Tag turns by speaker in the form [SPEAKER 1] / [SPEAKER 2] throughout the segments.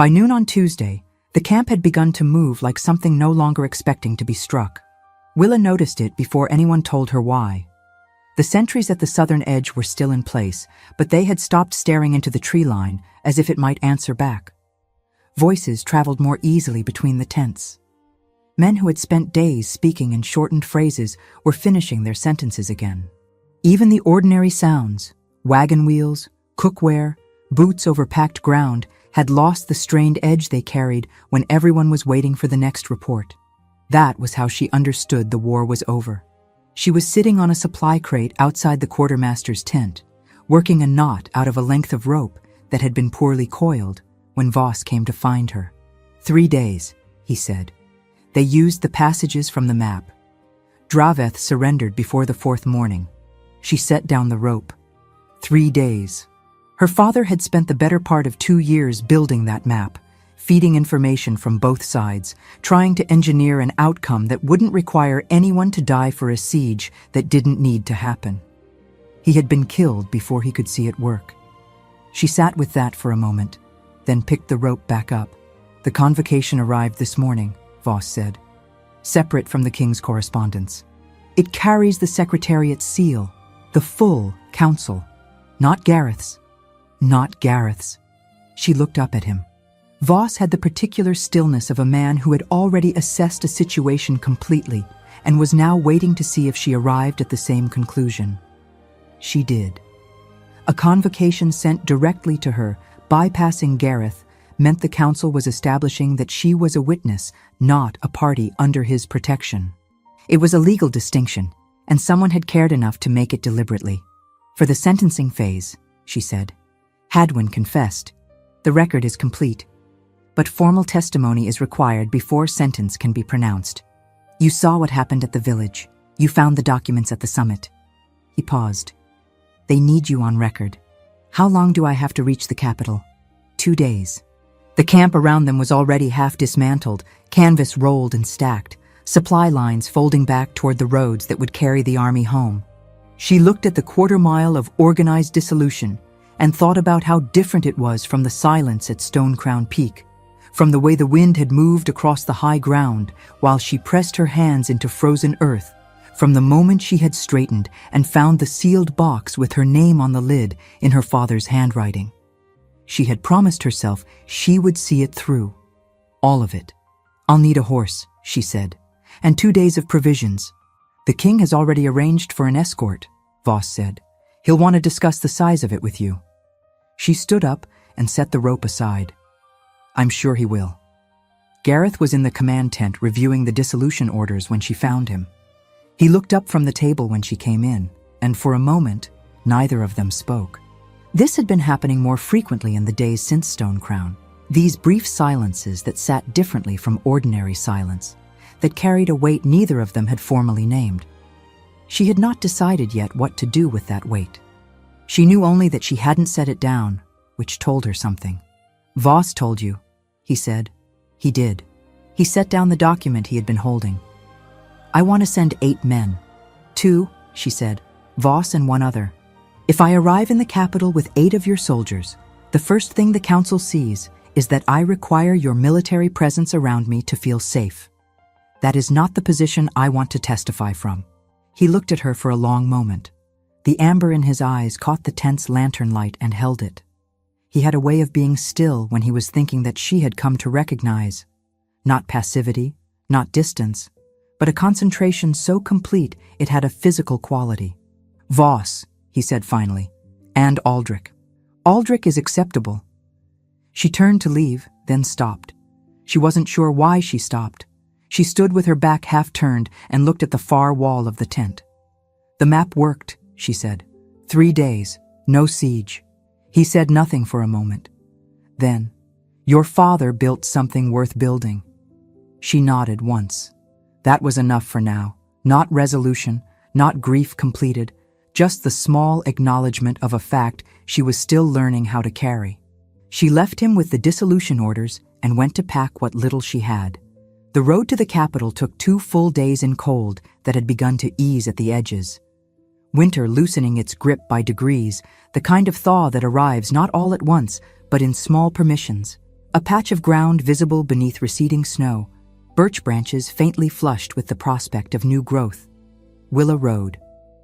[SPEAKER 1] By noon on Tuesday, the camp had begun to move like something no longer expecting to be struck. Willa noticed it before anyone told her why. The sentries at the southern edge were still in place, but they had stopped staring into the tree line as if it might answer back. Voices traveled more easily between the tents. Men who had spent days speaking in shortened phrases were finishing their sentences again. Even the ordinary sounds, wagon wheels, cookware, boots over packed ground, had lost the strained edge they carried when everyone was waiting for the next report. That was how she understood the war was over. She was sitting on a supply crate outside the quartermaster's tent, working a knot out of a length of rope that had been poorly coiled when Voss came to find her. 3 days, he said. They used the passages from the map. Draveth surrendered before the 4th morning. She set down the rope. 3 days. Her father had spent the better part of 2 years building that map, feeding information from both sides, trying to engineer an outcome that wouldn't require anyone to die for a siege that didn't need to happen. He had been killed before he could see it work. She sat with that for a moment, then picked the rope back up. The convocation arrived this morning, Voss said, separate from the king's correspondence. It carries the Secretariat's seal, the full council, not Gareth's. Not Gareth's. She looked up at him. Voss had the particular stillness of a man who had already assessed a situation completely and was now waiting to see if she arrived at the same conclusion. She did. A convocation sent directly to her, bypassing Gareth, meant the council was establishing that she was a witness, not a party under his protection. It was a legal distinction, and someone had cared enough to make it deliberately. For the sentencing phase, she said, Hadwin confessed. The record is complete, but formal testimony is required before sentence can be pronounced. You saw what happened at the village. You found the documents at the summit. He paused. They need you on record. How long do I have to reach the capital? 2 days. The camp around them was already half dismantled, canvas rolled and stacked, supply lines folding back toward the roads that would carry the army home. She looked at the quarter-mile of organized dissolution and thought about how different it was from the silence at Stonecrown Peak, from the way the wind had moved across the high ground while she pressed her hands into frozen earth, from the moment she had straightened and found the sealed box with her name on the lid in her father's handwriting. She had promised herself she would see it through. All of it. I'll need a horse, she said, and 2 days of provisions. The king has already arranged for an escort, Voss said. He'll want to discuss the size of it with you. She stood up and set the rope aside. I'm sure he will. Gareth was in the command tent reviewing the dissolution orders when she found him. He looked up from the table when she came in, and for a moment, neither of them spoke. This had been happening more frequently in the days since Stonecrown. These brief silences that sat differently from ordinary silence, that carried a weight neither of them had formally named. She had not decided yet what to do with that weight. She knew only that she hadn't set it down, which told her something. Voss told you, he said. He did. He set down the document he had been holding. I want to send 8 men. 2, she said, Voss and 1 other. If I arrive in the capital with 8 of your soldiers, the first thing the council sees is that I require your military presence around me to feel safe. That is not the position I want to testify from. He looked at her for a long moment. The amber in his eyes caught the tense lantern light and held it. He had a way of being still when he was thinking that she had come to recognize, not passivity, not distance, but a concentration so complete it had a physical quality. Voss, he said finally, and Aldrich. Aldrich is acceptable. She turned to leave, then stopped. She wasn't sure why she stopped. She stood with her back half-turned and looked at the far wall of the tent. The map worked, she said. 3 days, no siege. He said nothing for a moment. Then, your father built something worth building. She nodded once. That was enough for now. Not resolution, not grief completed, just the small acknowledgement of a fact she was still learning how to carry. She left him with the dissolution orders and went to pack what little she had. The road to the capital took 2 full days in cold that had begun to ease at the edges. Winter loosening its grip by degrees, the kind of thaw that arrives not all at once, but in small permissions. A patch of ground visible beneath receding snow, birch branches faintly flushed with the prospect of new growth. Willa rode.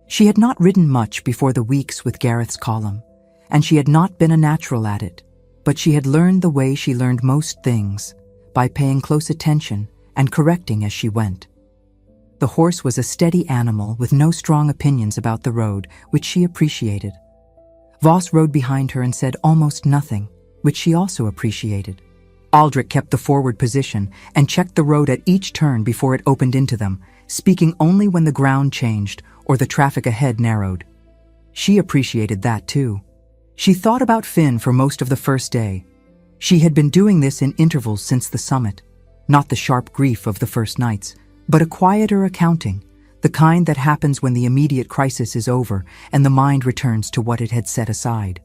[SPEAKER 1] She had not ridden much before the weeks with Gareth's column, and she had not been a natural at it, but she had learned the way she learned most things, by paying close attention and correcting as she went. The horse was a steady animal with no strong opinions about the road, which she appreciated. Voss rode behind her and said almost nothing, which she also appreciated. Aldrich kept the forward position and checked the road at each turn before it opened into them, speaking only when the ground changed or the traffic ahead narrowed. She appreciated that too. She thought about Finn for most of the first day. She had been doing this in intervals since the summit, not the sharp grief of the first nights, but a quieter accounting, the kind that happens when the immediate crisis is over and the mind returns to what it had set aside.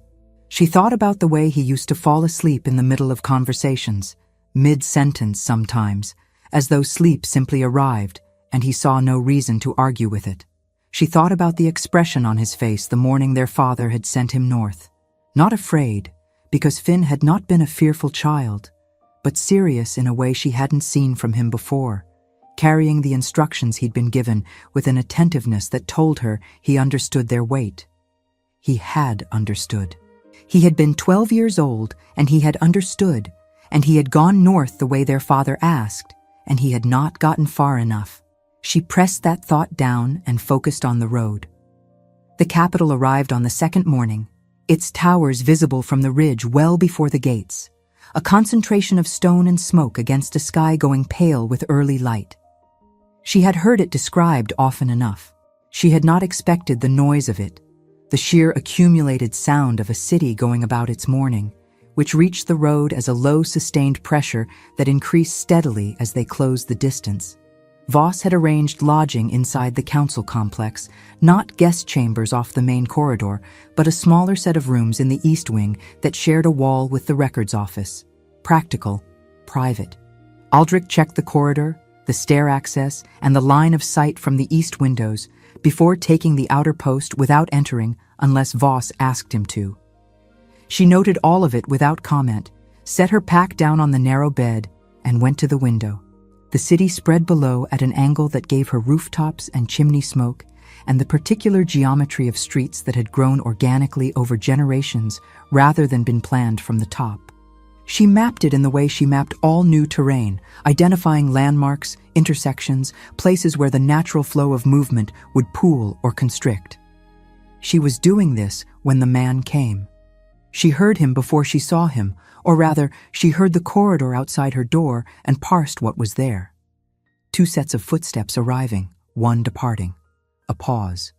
[SPEAKER 1] She thought about the way he used to fall asleep in the middle of conversations, mid-sentence sometimes, as though sleep simply arrived and he saw no reason to argue with it. She thought about the expression on his face the morning their father had sent him north. Not afraid, because Finn had not been a fearful child, but serious in a way she hadn't seen from him before, carrying the instructions he'd been given with an attentiveness that told her he understood their weight. He had understood. He had been 12 years old, and he had understood, and he had gone north the way their father asked, and he had not gotten far enough. She pressed that thought down and focused on the road. The capital arrived on the second morning, its towers visible from the ridge well before the gates, a concentration of stone and smoke against a sky going pale with early light. She had heard it described often enough. She had not expected the noise of it, the sheer accumulated sound of a city going about its morning, which reached the road as a low sustained pressure that increased steadily as they closed the distance. Voss had arranged lodging inside the council complex, not guest chambers off the main corridor, but a smaller set of rooms in the east wing that shared a wall with the records office. Practical, private. Aldrich checked the corridor, the stair access, and the line of sight from the east windows before taking the outer post without entering unless Voss asked him to. She noted all of it without comment, set her pack down on the narrow bed, and went to the window. The city spread below at an angle that gave her rooftops and chimney smoke and the particular geometry of streets that had grown organically over generations rather than been planned from the top. She mapped it in the way she mapped all new terrain, identifying landmarks, intersections, places where the natural flow of movement would pool or constrict. She was doing this when the man came. She heard him before she saw him, or rather, she heard the corridor outside her door and parsed what was there. 2 sets of footsteps arriving, 1 departing. A pause.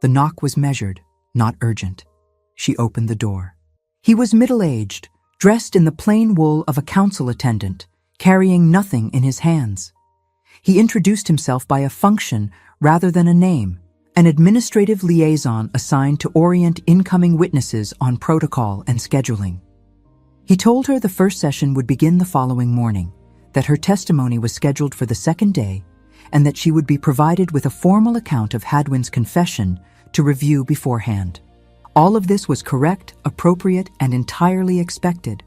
[SPEAKER 1] The knock was measured, not urgent. She opened the door. He was middle-aged, dressed in the plain wool of a council attendant, carrying nothing in his hands. He introduced himself by a function rather than a name, an administrative liaison assigned to orient incoming witnesses on protocol and scheduling. He told her the first session would begin the following morning, that her testimony was scheduled for the second day, and that she would be provided with a formal account of Hadwin's confession to review beforehand. All of this was correct, appropriate, and entirely expected.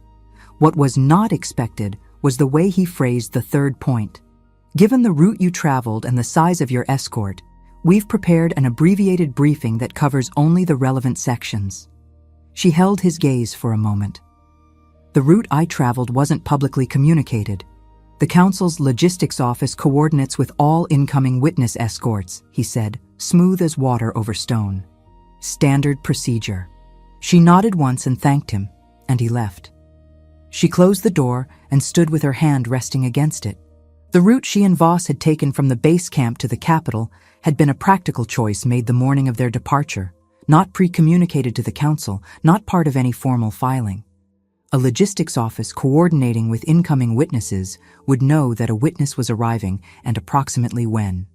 [SPEAKER 1] What was not expected was the way he phrased the third point. Given the route you traveled and the size of your escort, we've prepared an abbreviated briefing that covers only the relevant sections. She held his gaze for a moment. The route I traveled wasn't publicly communicated. The council's logistics office coordinates with all incoming witness escorts, he said, smooth as water over stone. Standard procedure. She nodded once and thanked him, and he left. She closed the door and stood with her hand resting against it. The route she and Voss had taken from the base camp to the capital had been a practical choice made the morning of their departure, not pre-communicated to the council, not part of any formal filing. A logistics office coordinating with incoming witnesses would know that a witness was arriving and approximately when.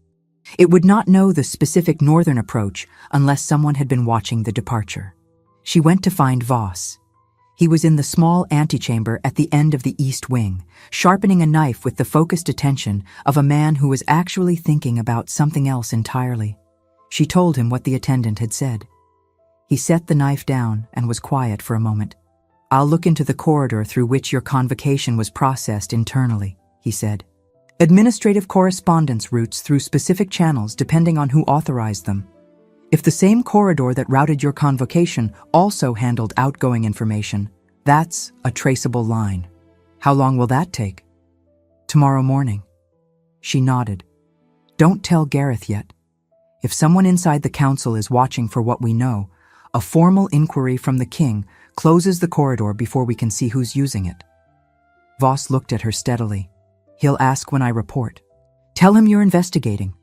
[SPEAKER 1] It would not know the specific northern approach unless someone had been watching the departure. She went to find Voss. He was in the small antechamber at the end of the east wing, sharpening a knife with the focused attention of a man who was actually thinking about something else entirely. She told him what the attendant had said. He set the knife down and was quiet for a moment. "I'll look into the corridor through which your convocation was processed internally," he said. "Administrative correspondence routes through specific channels depending on who authorized them. If the same corridor that routed your convocation also handled outgoing information, that's a traceable line. How long will that take?" "Tomorrow morning." She nodded. "Don't tell Gareth yet. If someone inside the council is watching for what we know, a formal inquiry from the king closes the corridor before we can see who's using it." Voss looked at her steadily. "He'll ask when I report. Tell him you're investigating.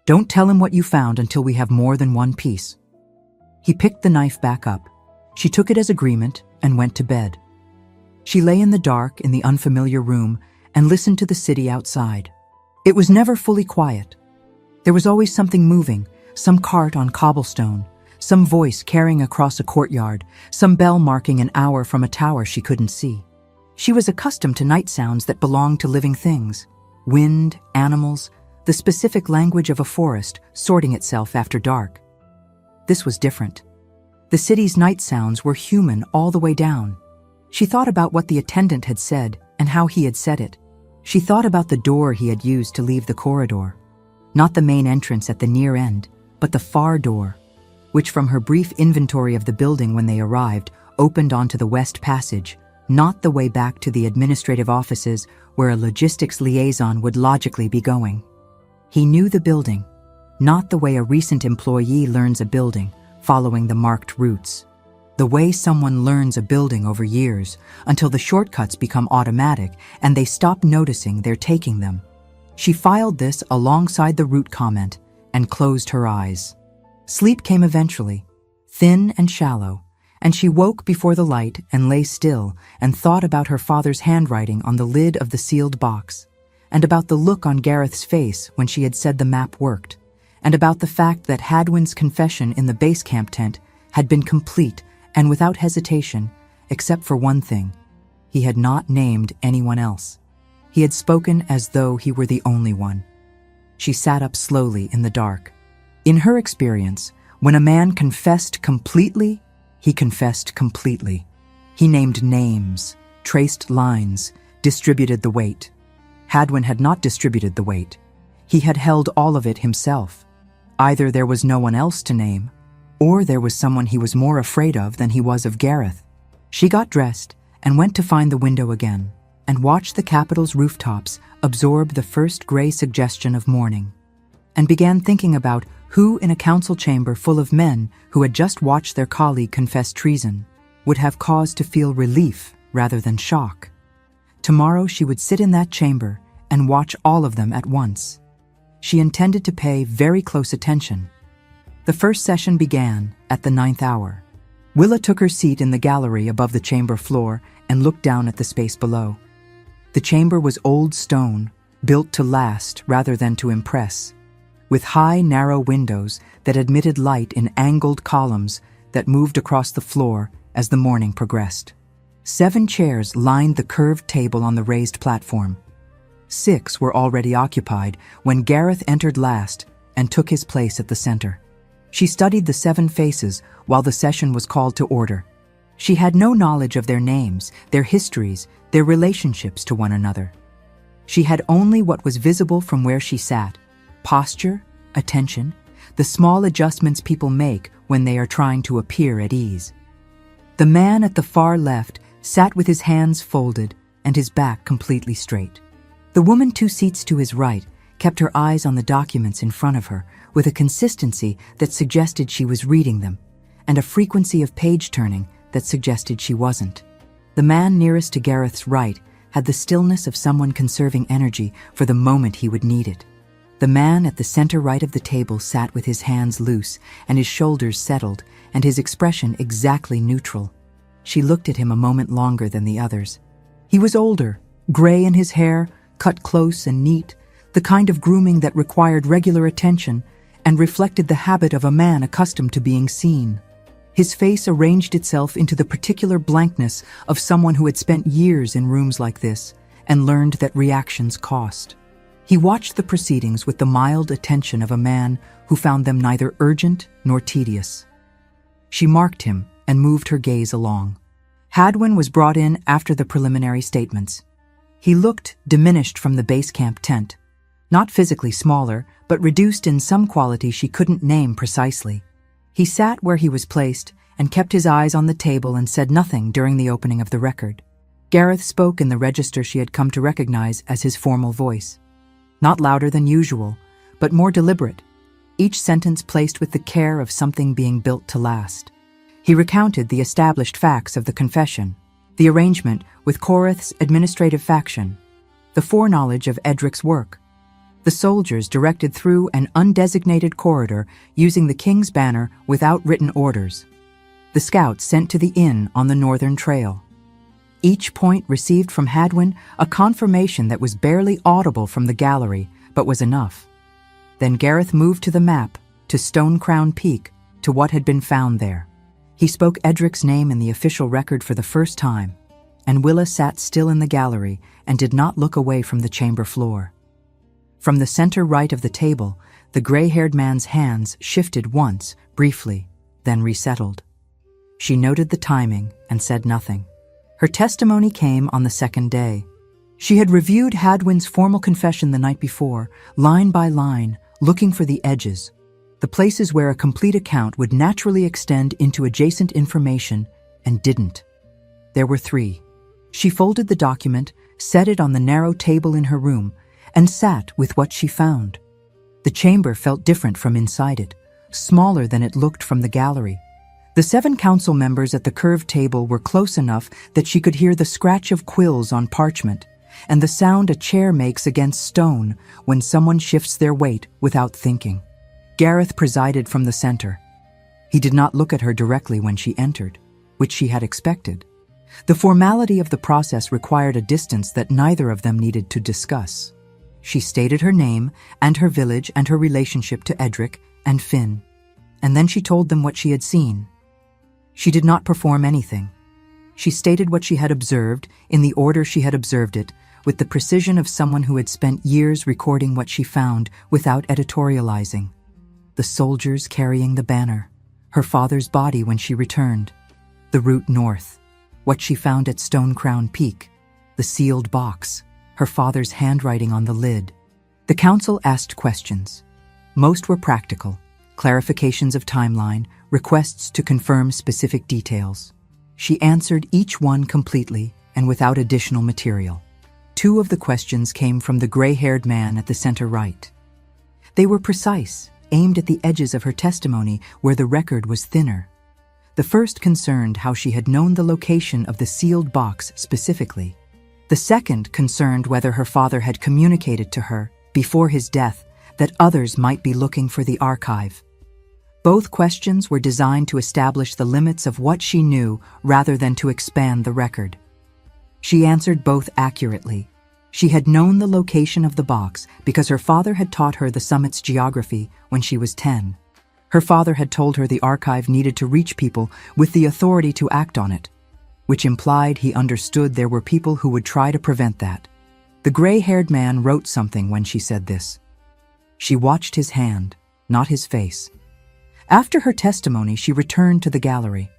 [SPEAKER 1] Don't tell him what you found until we have more than one piece." He picked the knife back up. She took it as agreement and went to bed. She lay in the dark in the unfamiliar room and listened to the city outside. It was never fully quiet. There was always something moving, some cart on cobblestone, some voice carrying across a courtyard, some bell marking an hour from a tower she couldn't see. She was accustomed to night sounds that belonged to living things: wind, animals, the specific language of a forest sorting itself after dark. This was different. The city's night sounds were human all the way down. She thought about what the attendant had said and how he had said it. She thought about the door he had used to leave the corridor. Not the main entrance at the near end, but the far door, which from her brief inventory of the building when they arrived, opened onto the west passage, not the way back to the administrative offices where a logistics liaison would logically be going. He knew the building, not the way a recent employee learns a building, following the marked routes. The way someone learns a building over years, until the shortcuts become automatic and they stop noticing they're taking them. She filed this alongside the route comment and closed her eyes. Sleep came eventually, thin and shallow, and she woke before the light and lay still and thought about her father's handwriting on the lid of the sealed box, and about the look on Gareth's face when she had said the map worked, and about the fact that Hadwin's confession in the base camp tent had been complete and without hesitation, except for one thing. He had not named anyone else. He had spoken as though he were the only one. She sat up slowly in the dark. In her experience, when a man confessed completely, he confessed completely. He named names, traced lines, distributed the weight. Hadwin had not distributed the weight. He had held all of it himself. Either there was no one else to name, or there was someone he was more afraid of than he was of Gareth. She got dressed and went to find the window again and watched the capital's rooftops absorb the first gray suggestion of morning, and began thinking about who in a council chamber full of men who had just watched their colleague confess treason would have cause to feel relief rather than shock. Tomorrow she would sit in that chamber and watch all of them at once. She intended to pay very close attention. The first session began at the 9th hour. Willa took her seat in the gallery above the chamber floor and looked down at the space below. The chamber was old stone, built to last rather than to impress, with high, narrow windows that admitted light in angled columns that moved across the floor as the morning progressed. 7 chairs lined the curved table on the raised platform. 6 were already occupied when Gareth entered last and took his place at the center. She studied the 7 faces while the session was called to order. She had no knowledge of their names, their histories, their relationships to one another. She had only what was visible from where she sat: posture, attention, the small adjustments people make when they are trying to appear at ease. The man at the far left sat with his hands folded and his back completely straight. The woman 2 seats to his right kept her eyes on the documents in front of her with a consistency that suggested she was reading them, and a frequency of page turning that suggested she wasn't. The man nearest to Gareth's right had the stillness of someone conserving energy for the moment he would need it. The man at the center right of the table sat with his hands loose and his shoulders settled and his expression exactly neutral. She looked at him a moment longer than the others. He was older, gray in his hair, cut close and neat, the kind of grooming that required regular attention and reflected the habit of a man accustomed to being seen. His face arranged itself into the particular blankness of someone who had spent years in rooms like this and learned that reactions cost. He watched the proceedings with the mild attention of a man who found them neither urgent nor tedious. She marked him and moved her gaze along. Hadwin was brought in after the preliminary statements. He looked diminished from the base camp tent, not physically smaller, but reduced in some quality she couldn't name precisely. He sat where he was placed and kept his eyes on the table and said nothing during the opening of the record. Gareth spoke in the register she had come to recognize as his formal voice. Not louder than usual, but more deliberate, each sentence placed with the care of something being built to last. He recounted the established facts of the confession, the arrangement with Corith's administrative faction, the foreknowledge of Edric's work, the soldiers directed through an undesignated corridor using the king's banner without written orders, the scouts sent to the inn on the northern trail. Each point received from Hadwin a confirmation that was barely audible from the gallery, but was enough. Then Gareth moved to the map, to Stone Crown Peak, to what had been found there. He spoke Edric's name in the official record for the first time, and Willa sat still in the gallery and did not look away from the chamber floor. From the center right of the table, the gray-haired man's hands shifted once, briefly, then resettled. She noted the timing and said nothing. Her testimony came on the second day. She had reviewed Hadwin's formal confession the night before, line by line, looking for the edges, the places where a complete account would naturally extend into adjacent information, and didn't. There were 3. She folded the document, set it on the narrow table in her room, and sat with what she found. The chamber felt different from inside it, smaller than it looked from the gallery. The 7 council members at the curved table were close enough that she could hear the scratch of quills on parchment, and the sound a chair makes against stone when someone shifts their weight without thinking. Gareth presided from the center. He did not look at her directly when she entered, which she had expected. The formality of the process required a distance that neither of them needed to discuss. She stated her name and her village and her relationship to Edric and Finn, and then she told them what she had seen. She did not perform anything. She stated what she had observed in the order she had observed it, with the precision of someone who had spent years recording what she found without editorializing. The soldiers carrying the banner, her father's body when she returned, the route north, what she found at Stone Crown Peak, the sealed box, her father's handwriting on the lid. The council asked questions. Most were practical, clarifications of timeline, requests to confirm specific details. She answered each one completely and without additional material. 2 of the questions came from the gray-haired man at the center right. They were precise, aimed at the edges of her testimony where the record was thinner. The first concerned how she had known the location of the sealed box specifically. The second concerned whether her father had communicated to her, before his death, that others might be looking for the archive. Both questions were designed to establish the limits of what she knew rather than to expand the record. She answered both accurately. She had known the location of the box because her father had taught her the summit's geography when she was 10. Her father had told her the archive needed to reach people with the authority to act on it, which implied he understood there were people who would try to prevent that. The gray-haired man wrote something when she said this. She watched his hand, not his face. After her testimony, she returned to the gallery.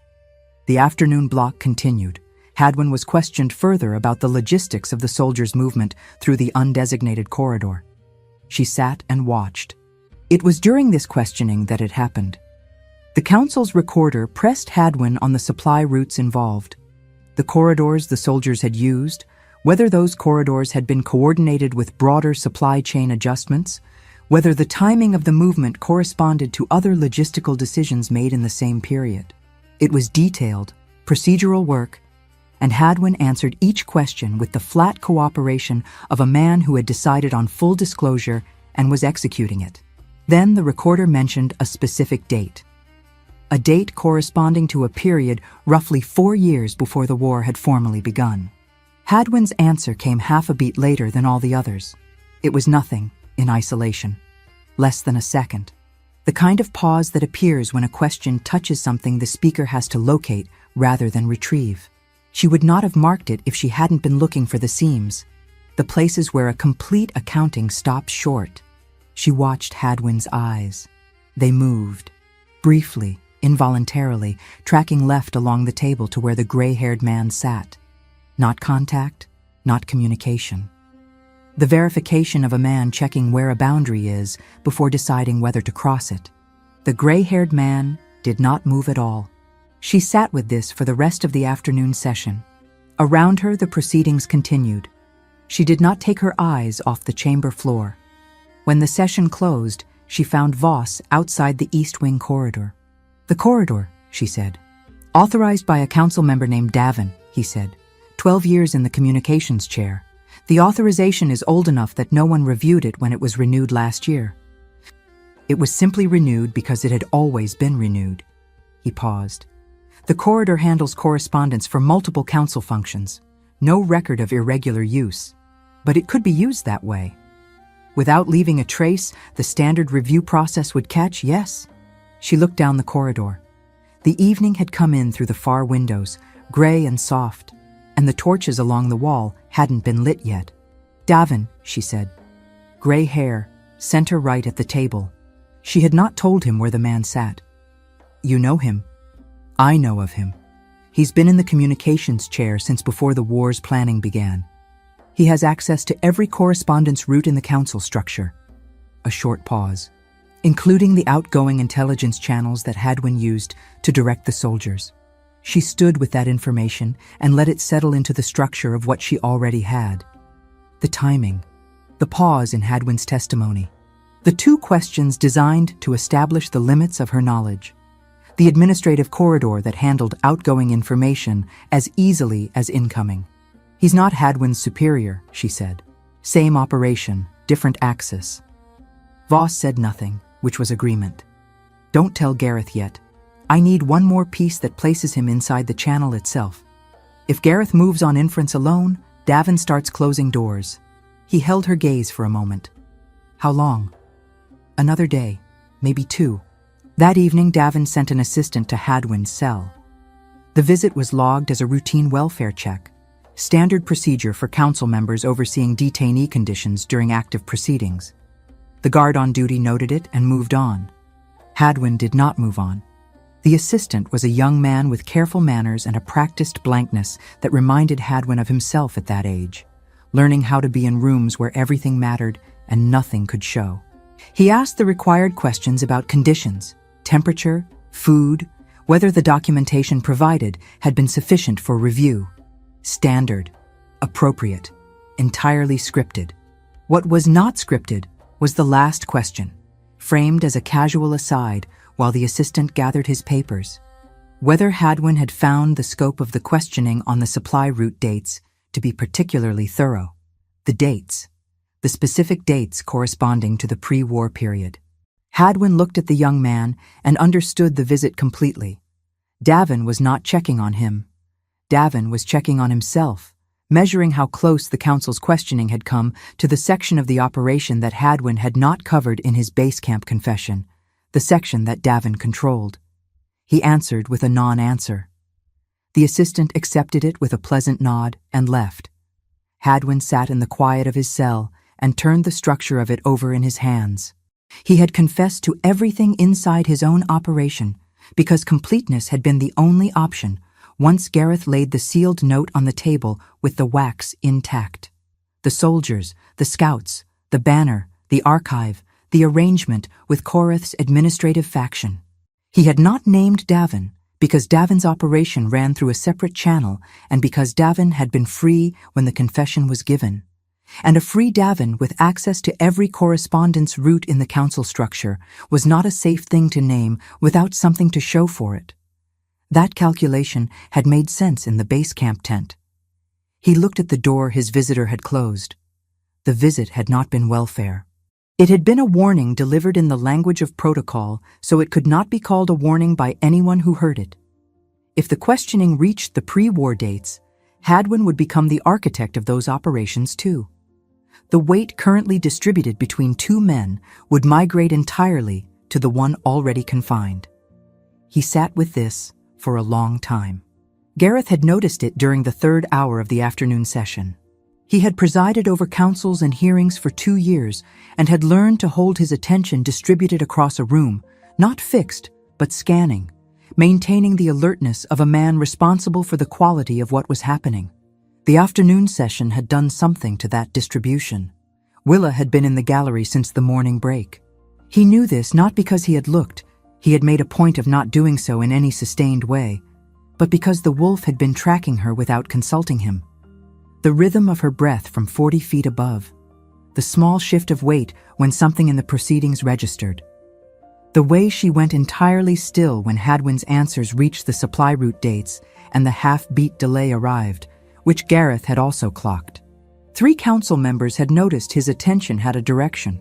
[SPEAKER 1] The afternoon block continued. Hadwin was questioned further about the logistics of the soldiers' movement through the undesignated corridor. She sat and watched. It was during this questioning that it happened. The council's recorder pressed Hadwin on the supply routes involved, the corridors the soldiers had used, whether those corridors had been coordinated with broader supply chain adjustments, whether the timing of the movement corresponded to other logistical decisions made in the same period. It was detailed, procedural work, and Hadwin answered each question with the flat cooperation of a man who had decided on full disclosure and was executing it. Then the recorder mentioned a specific date. A date corresponding to a period roughly 4 years before the war had formally begun. Hadwin's answer came half a beat later than all the others. It was nothing, in isolation. Less than a second. The kind of pause that appears when a question touches something the speaker has to locate rather than retrieve. She would not have marked it if she hadn't been looking for the seams, the places where a complete accounting stops short. She watched Hadwin's eyes. They moved, briefly, involuntarily, tracking left along the table to where the gray-haired man sat. Not contact, not communication. The verification of a man checking where a boundary is before deciding whether to cross it. The gray-haired man did not move at all. She sat with this for the rest of the afternoon session. Around her, the proceedings continued. She did not take her eyes off the chamber floor. When the session closed, she found Voss outside the East Wing corridor. "The corridor," she said. "Authorized by a council member named Davin," he said. 12 years in the communications chair. The authorization is old enough that no one reviewed it when it was renewed last year. It was simply renewed because it had always been renewed. He paused. The corridor handles correspondence for multiple council functions. No record of irregular use. But it could be used that way. Without leaving a trace, the standard review process would catch, yes. She looked down the corridor. The evening had come in through the far windows, gray and soft, and the torches along the wall hadn't been lit yet. "Davin," she said. Gray hair, center right at the table. She had not told him where the man sat. "You know him." "I know of him. He's been in the communications chair since before the war's planning began. He has access to every correspondence route in the council structure." A short pause. "Including the outgoing intelligence channels that Hadwin used to direct the soldiers." She stood with that information and let it settle into the structure of what she already had. The timing, the pause in Hadwin's testimony, the two questions designed to establish the limits of her knowledge, the administrative corridor that handled outgoing information as easily as incoming. "He's not Hadwin's superior," she said. "Same operation, different axis." Voss said nothing, which was agreement. "Don't tell Gareth yet. I need one more piece that places him inside the channel itself. If Gareth moves on inference alone, Davin starts closing doors." He held her gaze for a moment. "How long?" "Another day, maybe 2. That evening, Davin sent an assistant to Hadwin's cell. The visit was logged as a routine welfare check, standard procedure for council members overseeing detainee conditions during active proceedings. The guard on duty noted it and moved on. Hadwin did not move on. The assistant was a young man with careful manners and a practiced blankness that reminded Hadwin of himself at that age, learning how to be in rooms where everything mattered and nothing could show. He asked the required questions about conditions, temperature, food, whether the documentation provided had been sufficient for review. Standard, appropriate, entirely scripted. What was not scripted was the last question, framed as a casual aside while the assistant gathered his papers. Whether Hadwin had found the scope of the questioning on the supply route dates to be particularly thorough. The dates, the specific dates corresponding to the pre-war period. Hadwin looked at the young man and understood the visit completely. Davin was not checking on him. Davin was checking on himself, measuring how close the council's questioning had come to the section of the operation that Hadwin had not covered in his base camp confession, the section that Davin controlled. He answered with a non-answer. The assistant accepted it with a pleasant nod and left. Hadwin sat in the quiet of his cell and turned the structure of it over in his hands. He had confessed to everything inside his own operation because completeness had been the only option once Gareth laid the sealed note on the table with the wax intact. The soldiers, the scouts, the banner, the archive, the arrangement with Korath's administrative faction. He had not named Davin because Davin's operation ran through a separate channel and because Davin had been free when the confession was given. And a free Davin with access to every correspondence route in the council structure was not a safe thing to name without something to show for it. That calculation had made sense in the base camp tent. He looked at the door his visitor had closed. The visit had not been welfare. It had been a warning delivered in the language of protocol, so it could not be called a warning by anyone who heard it. If the questioning reached the pre-war dates, Hadwin would become the architect of those operations too. The weight currently distributed between 2 men would migrate entirely to the one already confined. He sat with this for a long time. Gareth had noticed it during the 3rd hour of the afternoon session. He had presided over councils and hearings for 2 years and had learned to hold his attention distributed across a room, not fixed, but scanning, maintaining the alertness of a man responsible for the quality of what was happening. The afternoon session had done something to that distribution. Willa had been in the gallery since the morning break. He knew this not because he had looked, he had made a point of not doing so in any sustained way, but because the wolf had been tracking her without consulting him. The rhythm of her breath from 40 feet above, the small shift of weight when something in the proceedings registered, the way she went entirely still when Hadwin's answers reached the supply route dates and the half-beat delay arrived, which Gareth had also clocked. 3 council members had noticed his attention had a direction.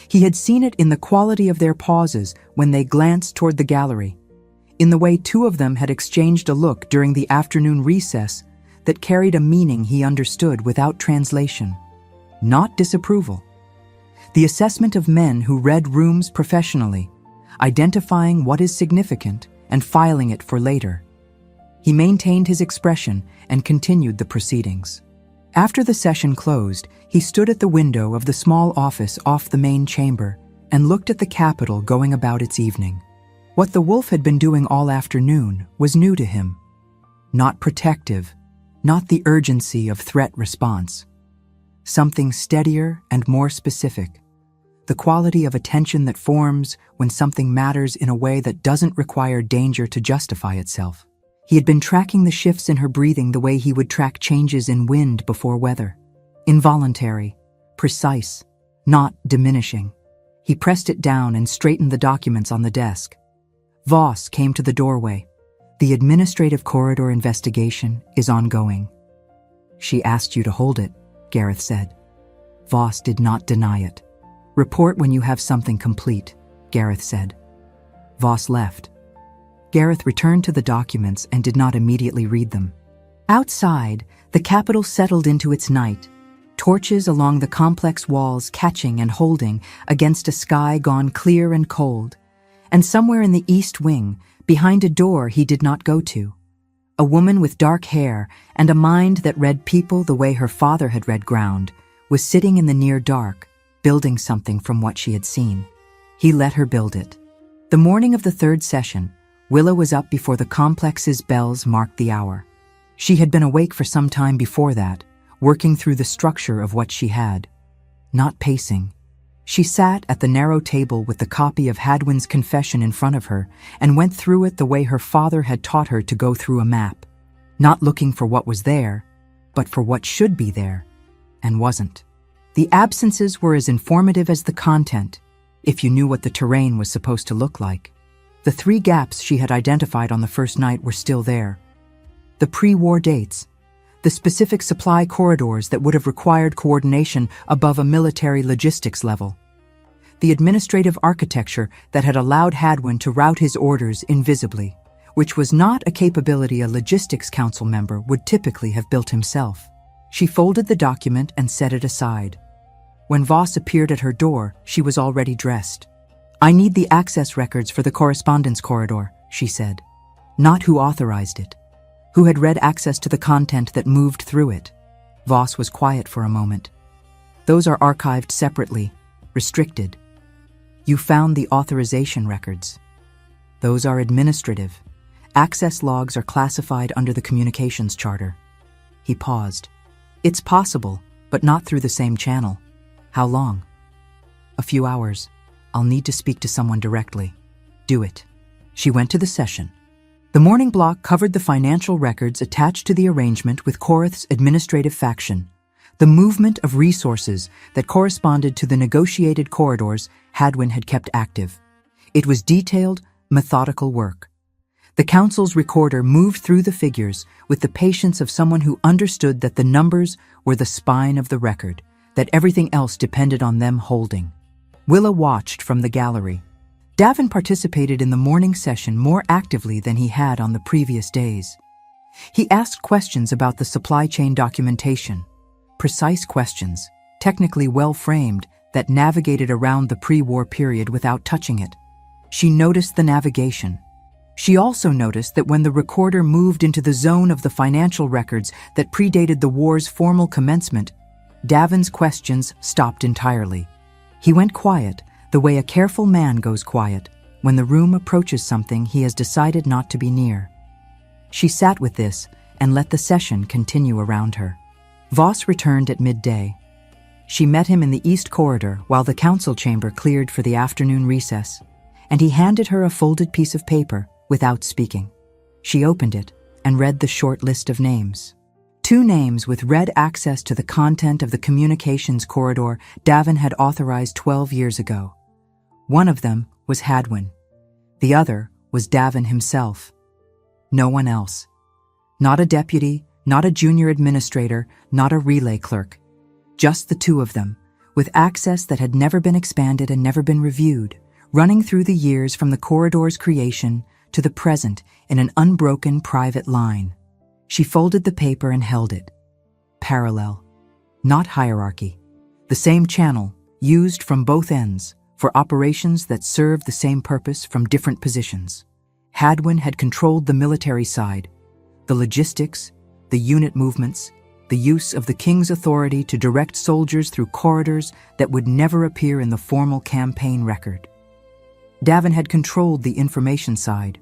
[SPEAKER 1] He had seen it in the quality of their pauses when they glanced toward the gallery, in the way 2 of them had exchanged a look during the afternoon recess that carried a meaning he understood without translation. Not disapproval. The assessment of men who read rooms professionally, identifying what is significant and filing it for later. He maintained his expression and continued the proceedings. After the session closed, he stood at the window of the small office off the main chamber and looked at the Capitol going about its evening. What the wolf had been doing all afternoon was new to him. Not protective, not the urgency of threat response. Something steadier and more specific. The quality of attention that forms when something matters in a way that doesn't require danger to justify itself. He had been tracking the shifts in her breathing the way he would track changes in wind before weather. Involuntary, precise, not diminishing. He pressed it down and straightened the documents on the desk. Voss came to the doorway. The administrative corridor investigation is ongoing. She asked you to hold it, Gareth said. Voss did not deny it. Report when you have something complete, Gareth said. Voss left. Gareth returned to the documents and did not immediately read them. Outside, the Capitol settled into its night, torches along the complex walls catching and holding against a sky gone clear and cold, and somewhere in the east wing, behind a door he did not go to, a woman with dark hair and a mind that read people the way her father had read ground, was sitting in the near dark, building something from what she had seen. He let her build it. The morning of the 3rd session, Willa was up before the complex's bells marked the hour. She had been awake for some time before that, working through the structure of what she had. Not pacing. She sat at the narrow table with the copy of Hadwin's confession in front of her and went through it the way her father had taught her to go through a map, not looking for what was there, but for what should be there, and wasn't. The absences were as informative as the content, if you knew what the terrain was supposed to look like. The 3 gaps she had identified on the first night were still there. The pre-war dates, the specific supply corridors that would have required coordination above a military logistics level, the administrative architecture that had allowed Hadwin to route his orders invisibly, which was not a capability a logistics council member would typically have built himself. She folded the document and set it aside. When Voss appeared at her door, she was already dressed. I need the access records for the correspondence corridor, she said. Not who authorized it. Who had read access to the content that moved through it. Voss was quiet for a moment. Those are archived separately, restricted. You found the authorization records. Those are administrative. Access logs are classified under the communications charter. He paused. It's possible, but not through the same channel. How long? A few hours. I'll need to speak to someone directly. Do it. She went to the session. The morning block covered the financial records attached to the arrangement with Korath's administrative faction, the movement of resources that corresponded to the negotiated corridors Hadwin had kept active. It was detailed, methodical work. The council's recorder moved through the figures with the patience of someone who understood that the numbers were the spine of the record, that everything else depended on them holding. Willa watched from the gallery. Davin participated in the morning session more actively than he had on the previous days. He asked questions about the supply chain documentation, precise questions, technically well-framed, that navigated around the pre-war period without touching it. She noticed the navigation. She also noticed that when the recorder moved into the zone of the financial records that predated the war's formal commencement, Davin's questions stopped entirely. He went quiet, the way a careful man goes quiet, when the room approaches something he has decided not to be near. She sat with this and let the session continue around her. Voss returned at midday. She met him in the east corridor while the council chamber cleared for the afternoon recess, and he handed her a folded piece of paper without speaking. She opened it and read the short list of names. 2 names with read access to the content of the communications corridor Davin had authorized 12 years ago. One of them was Hadwin. The other was Davin himself. No one else. Not a deputy, not a junior administrator, not a relay clerk. Just the 2 of them, with access that had never been expanded and never been reviewed, running through the years from the corridor's creation to the present in an unbroken private line. She folded the paper and held it. Parallel, not hierarchy. The same channel, used from both ends, for operations that served the same purpose from different positions. Hadwin had controlled the military side, the logistics, the unit movements, the use of the king's authority to direct soldiers through corridors that would never appear in the formal campaign record. Davin had controlled the information side,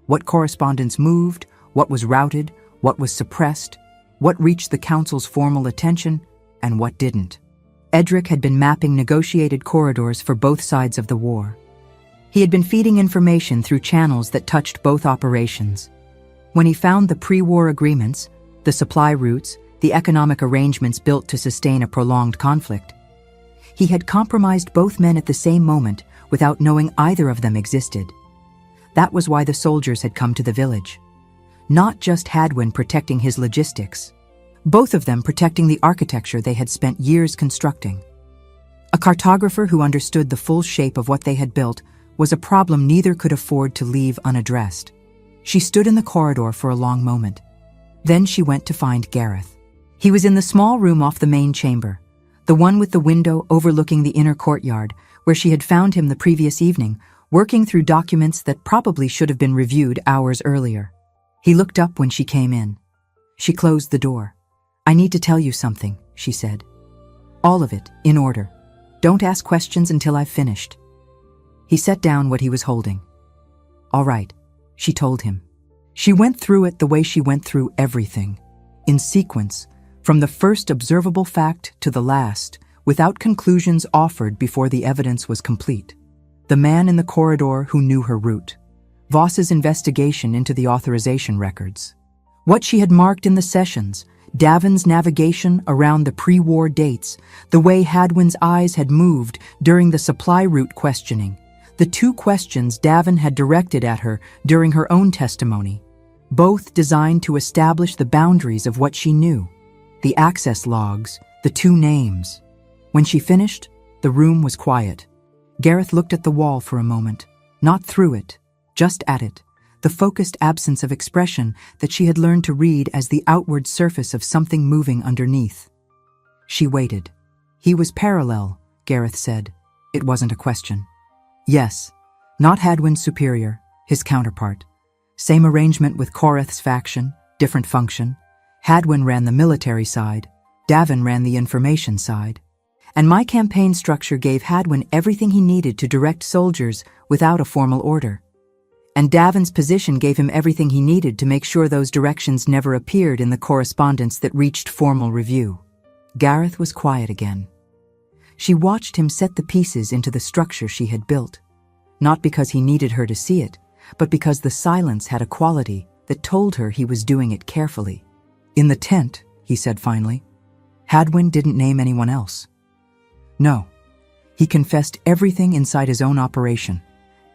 [SPEAKER 1] what correspondence moved, what was routed, what was suppressed, what reached the council's formal attention, and what didn't. Edric had been mapping negotiated corridors for both sides of the war. He had been feeding information through channels that touched both operations. When he found the pre-war agreements, the supply routes, the economic arrangements built to sustain a prolonged conflict, he had compromised both men at the same moment without knowing either of them existed. That was why the soldiers had come to the village. Not just Hadwin protecting his logistics, both of them protecting the architecture they had spent years constructing. A cartographer who understood the full shape of what they had built was a problem neither could afford to leave unaddressed. She stood in the corridor for a long moment. Then she went to find Gareth. He was in the small room off the main chamber, the one with the window overlooking the inner courtyard, where she had found him the previous evening, working through documents that probably should have been reviewed hours earlier. He looked up when she came in. She closed the door. "I need to tell you something," she said. "All of it, in order. Don't ask questions until I've finished." He set down what he was holding. "All right," she told him. She went through it the way she went through everything, in sequence, from the first observable fact to the last, without conclusions offered before the evidence was complete. The man in the corridor who knew her route. Voss's investigation into the authorization records. What she had marked in the sessions, Davin's navigation around the pre-war dates, the way Hadwin's eyes had moved during the supply route questioning, the 2 questions Davin had directed at her during her own testimony, both designed to establish the boundaries of what she knew. The access logs, the 2 names. When she finished, the room was quiet. Gareth looked at the wall for a moment, not through it, just at it, the focused absence of expression that she had learned to read as the outward surface of something moving underneath. She waited. "He was parallel," Gareth said. It wasn't a question. "Yes, not Hadwin's superior, his counterpart. Same arrangement with Koreth's faction, different function. Hadwin ran the military side, Davin ran the information side. And my campaign structure gave Hadwin everything he needed to direct soldiers without a formal order. And Davin's position gave him everything he needed to make sure those directions never appeared in the correspondence that reached formal review." Gareth was quiet again. She watched him set the pieces into the structure she had built, not because he needed her to see it, but because the silence had a quality that told her he was doing it carefully. "In the tent," he said finally, "Hadwin didn't name anyone else. No, he confessed everything inside his own operation.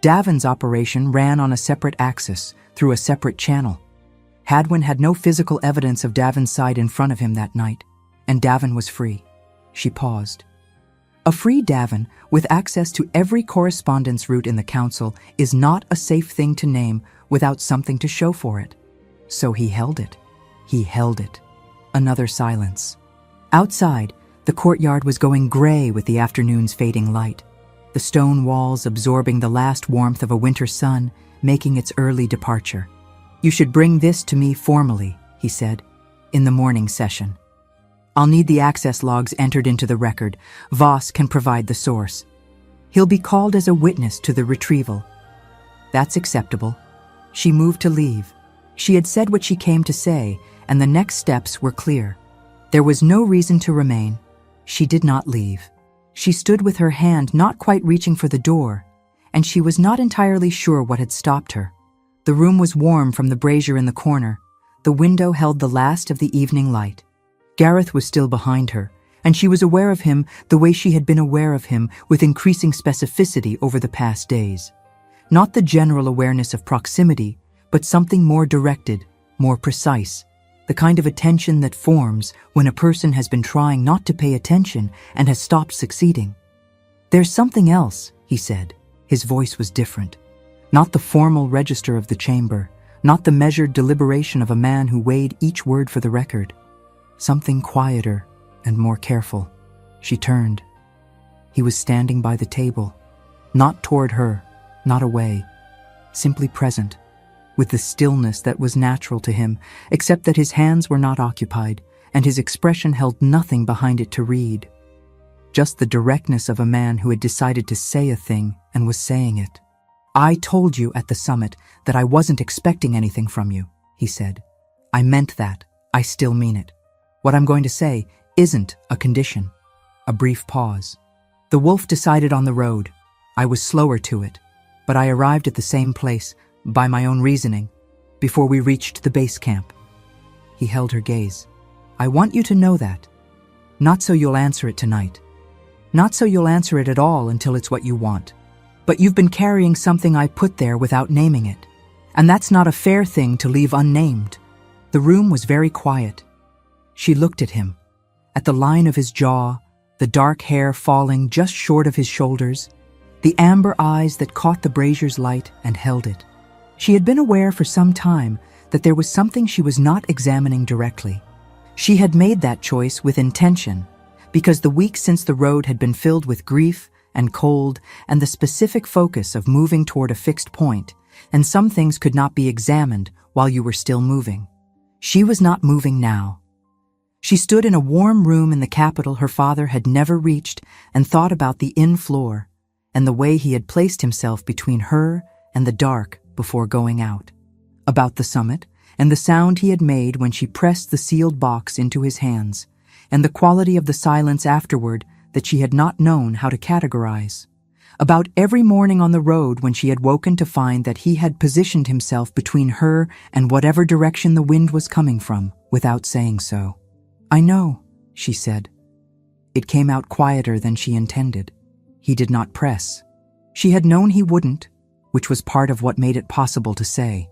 [SPEAKER 1] Davin's operation ran on a separate axis, through a separate channel. Hadwin had no physical evidence of Davin's side in front of him that night, and Davin was free." She paused. A free Davin, with access to every correspondence route in the council, is not a safe thing to name without something to show for it. So he held it. He held it. Another silence. Outside, the courtyard was going gray with the afternoon's fading light, the stone walls absorbing the last warmth of a winter sun, making its early departure. "You should bring this to me formally," he said, "in the morning session. I'll need the access logs entered into the record. Voss can provide the source. He'll be called as a witness to the retrieval. That's acceptable. She moved to leave. She had said what she came to say, and the next steps were clear. There was no reason to remain. She did not leave. She stood with her hand not quite reaching for the door, and she was not entirely sure what had stopped her. The room was warm from the brazier in the corner. The window held the last of the evening light. Gareth was still behind her, and she was aware of him the way she had been aware of him with increasing specificity over the past days. Not the general awareness of proximity, but something more directed, more precise, the kind of attention that forms when a person has been trying not to pay attention and has stopped succeeding. "There's something else," he said. His voice was different. Not the formal register of the chamber, not the measured deliberation of a man who weighed each word for the record. Something quieter and more careful. She turned. He was standing by the table, not toward her, not away, simply present, with the stillness that was natural to him, except that his hands were not occupied, and his expression held nothing behind it to read. Just the directness of a man who had decided to say a thing and was saying it. "I told you at the summit that I wasn't expecting anything from you," he said. "I meant that. I still mean it. What I'm going to say isn't a condition." A brief pause. "The wolf decided on the road. I was slower to it, but I arrived at the same place, by my own reasoning, before we reached the base camp." He held her gaze. "I want you to know that. Not so you'll answer it tonight. Not so you'll answer it at all until it's what you want. But you've been carrying something I put there without naming it, and that's not a fair thing to leave unnamed." The room was very quiet. She looked at him, at the line of his jaw, the dark hair falling just short of his shoulders, the amber eyes that caught the brazier's light and held it. She had been aware for some time that there was something she was not examining directly. She had made that choice with intention, because the weeks since the road had been filled with grief and cold and the specific focus of moving toward a fixed point, and some things could not be examined while you were still moving. She was not moving now. She stood in a warm room in the capital her father had never reached and thought about the inn floor and the way he had placed himself between her and the dark before going out. About the summit and the sound he had made when she pressed the sealed box into his hands, and the quality of the silence afterward that she had not known how to categorize. About every morning on the road when she had woken to find that he had positioned himself between her and whatever direction the wind was coming from, without saying so. "I know," she said. It came out quieter than she intended. He did not press. She had known he wouldn't, which was part of what made it possible to say.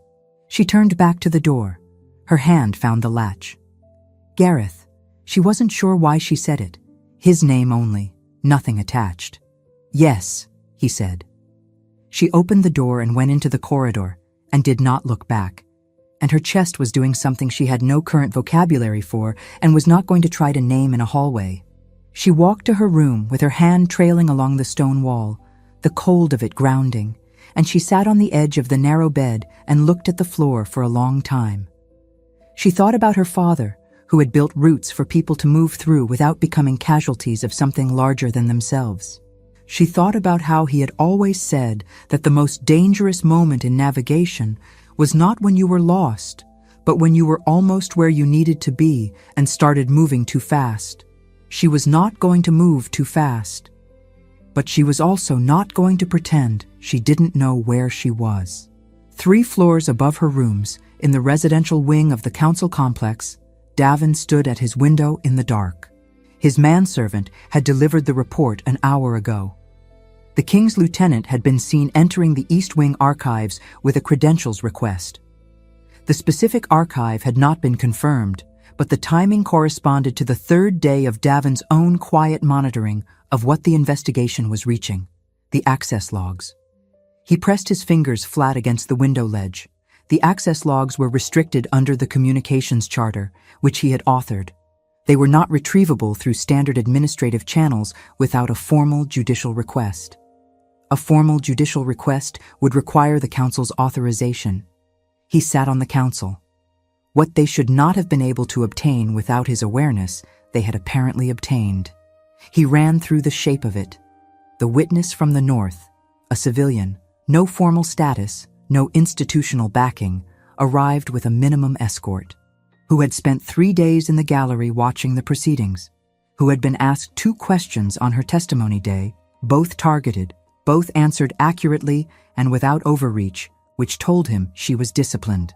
[SPEAKER 1] She turned back to the door. Her hand found the latch. Gareth. She wasn't sure why she said it. His name only, nothing attached. "Yes," he said. She opened the door and went into the corridor, and did not look back. And her chest was doing something she had no current vocabulary for and was not going to try to name in a hallway. She walked to her room with her hand trailing along the stone wall, the cold of it grounding, and she sat on the edge of the narrow bed and looked at the floor for a long time. She thought about her father, who had built routes for people to move through without becoming casualties of something larger than themselves. She thought about how he had always said that the most dangerous moment in navigation was not when you were lost, but when you were almost where you needed to be and started moving too fast. She was not going to move too fast. But she was also not going to pretend she didn't know where she was. 3 floors above her rooms, in the residential wing of the council complex, Davin stood at his window in the dark. His manservant had delivered the report an hour ago. The King's lieutenant had been seen entering the East Wing archives with a credentials request. The specific archive had not been confirmed, but the timing corresponded to the 3rd day of Davin's own quiet monitoring of what the investigation was reaching, the access logs. He pressed his fingers flat against the window ledge. The access logs were restricted under the communications charter, which he had authored. They were not retrievable through standard administrative channels without a formal judicial request. A formal judicial request would require the council's authorization. He sat on the council. What they should not have been able to obtain without his awareness, they had apparently obtained. He ran through the shape of it. The witness from the north, a civilian, no formal status, no institutional backing, arrived with a minimum escort, who had spent 3 days in the gallery watching the proceedings, who had been asked 2 questions on her testimony day, both targeted, both answered accurately and without overreach, which told him she was disciplined,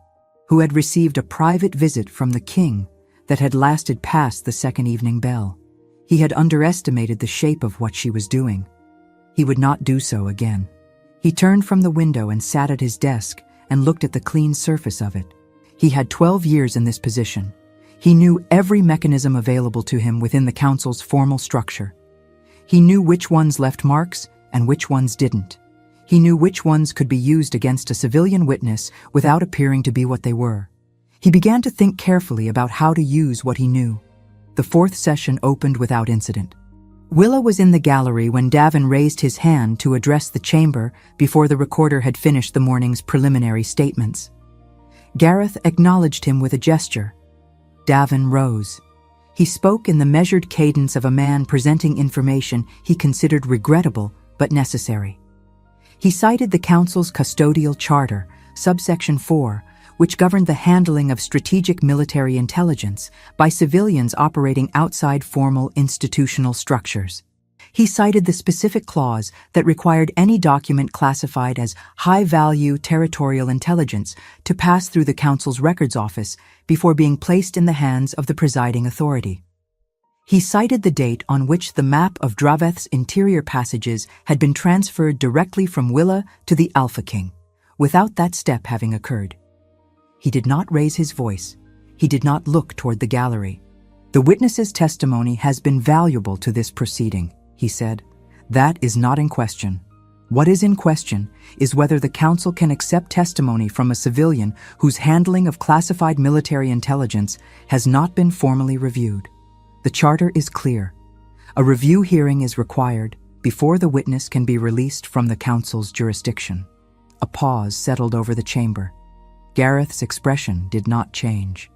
[SPEAKER 1] who had received a private visit from the king that had lasted past the second evening bell. He had underestimated the shape of what she was doing. He would not do so again. He turned from the window and sat at his desk and looked at the clean surface of it. He had 12 years in this position. He knew every mechanism available to him within the council's formal structure. He knew which ones left marks and which ones didn't. He knew which ones could be used against a civilian witness without appearing to be what they were. He began to think carefully about how to use what he knew. The 4th session opened without incident. Willa was in the gallery when Davin raised his hand to address the chamber before the recorder had finished the morning's preliminary statements. Gareth acknowledged him with a gesture. Davin rose. He spoke in the measured cadence of a man presenting information he considered regrettable but necessary. He cited the Council's custodial charter, subsection 4, which governed the handling of strategic military intelligence by civilians operating outside formal institutional structures. He cited the specific clause that required any document classified as high-value territorial intelligence to pass through the Council's records office before being placed in the hands of the presiding authority. He cited the date on which the map of Draveth's interior passages had been transferred directly from Willa to the Alpha King, without that step having occurred. He did not raise his voice. He did not look toward the gallery. "The witness's testimony has been valuable to this proceeding," he said. "That is not in question. What is in question is whether the Council can accept testimony from a civilian whose handling of classified military intelligence has not been formally reviewed. The charter is clear. A review hearing is required before the witness can be released from the Council's jurisdiction." A pause settled over the chamber. Gareth's expression did not change.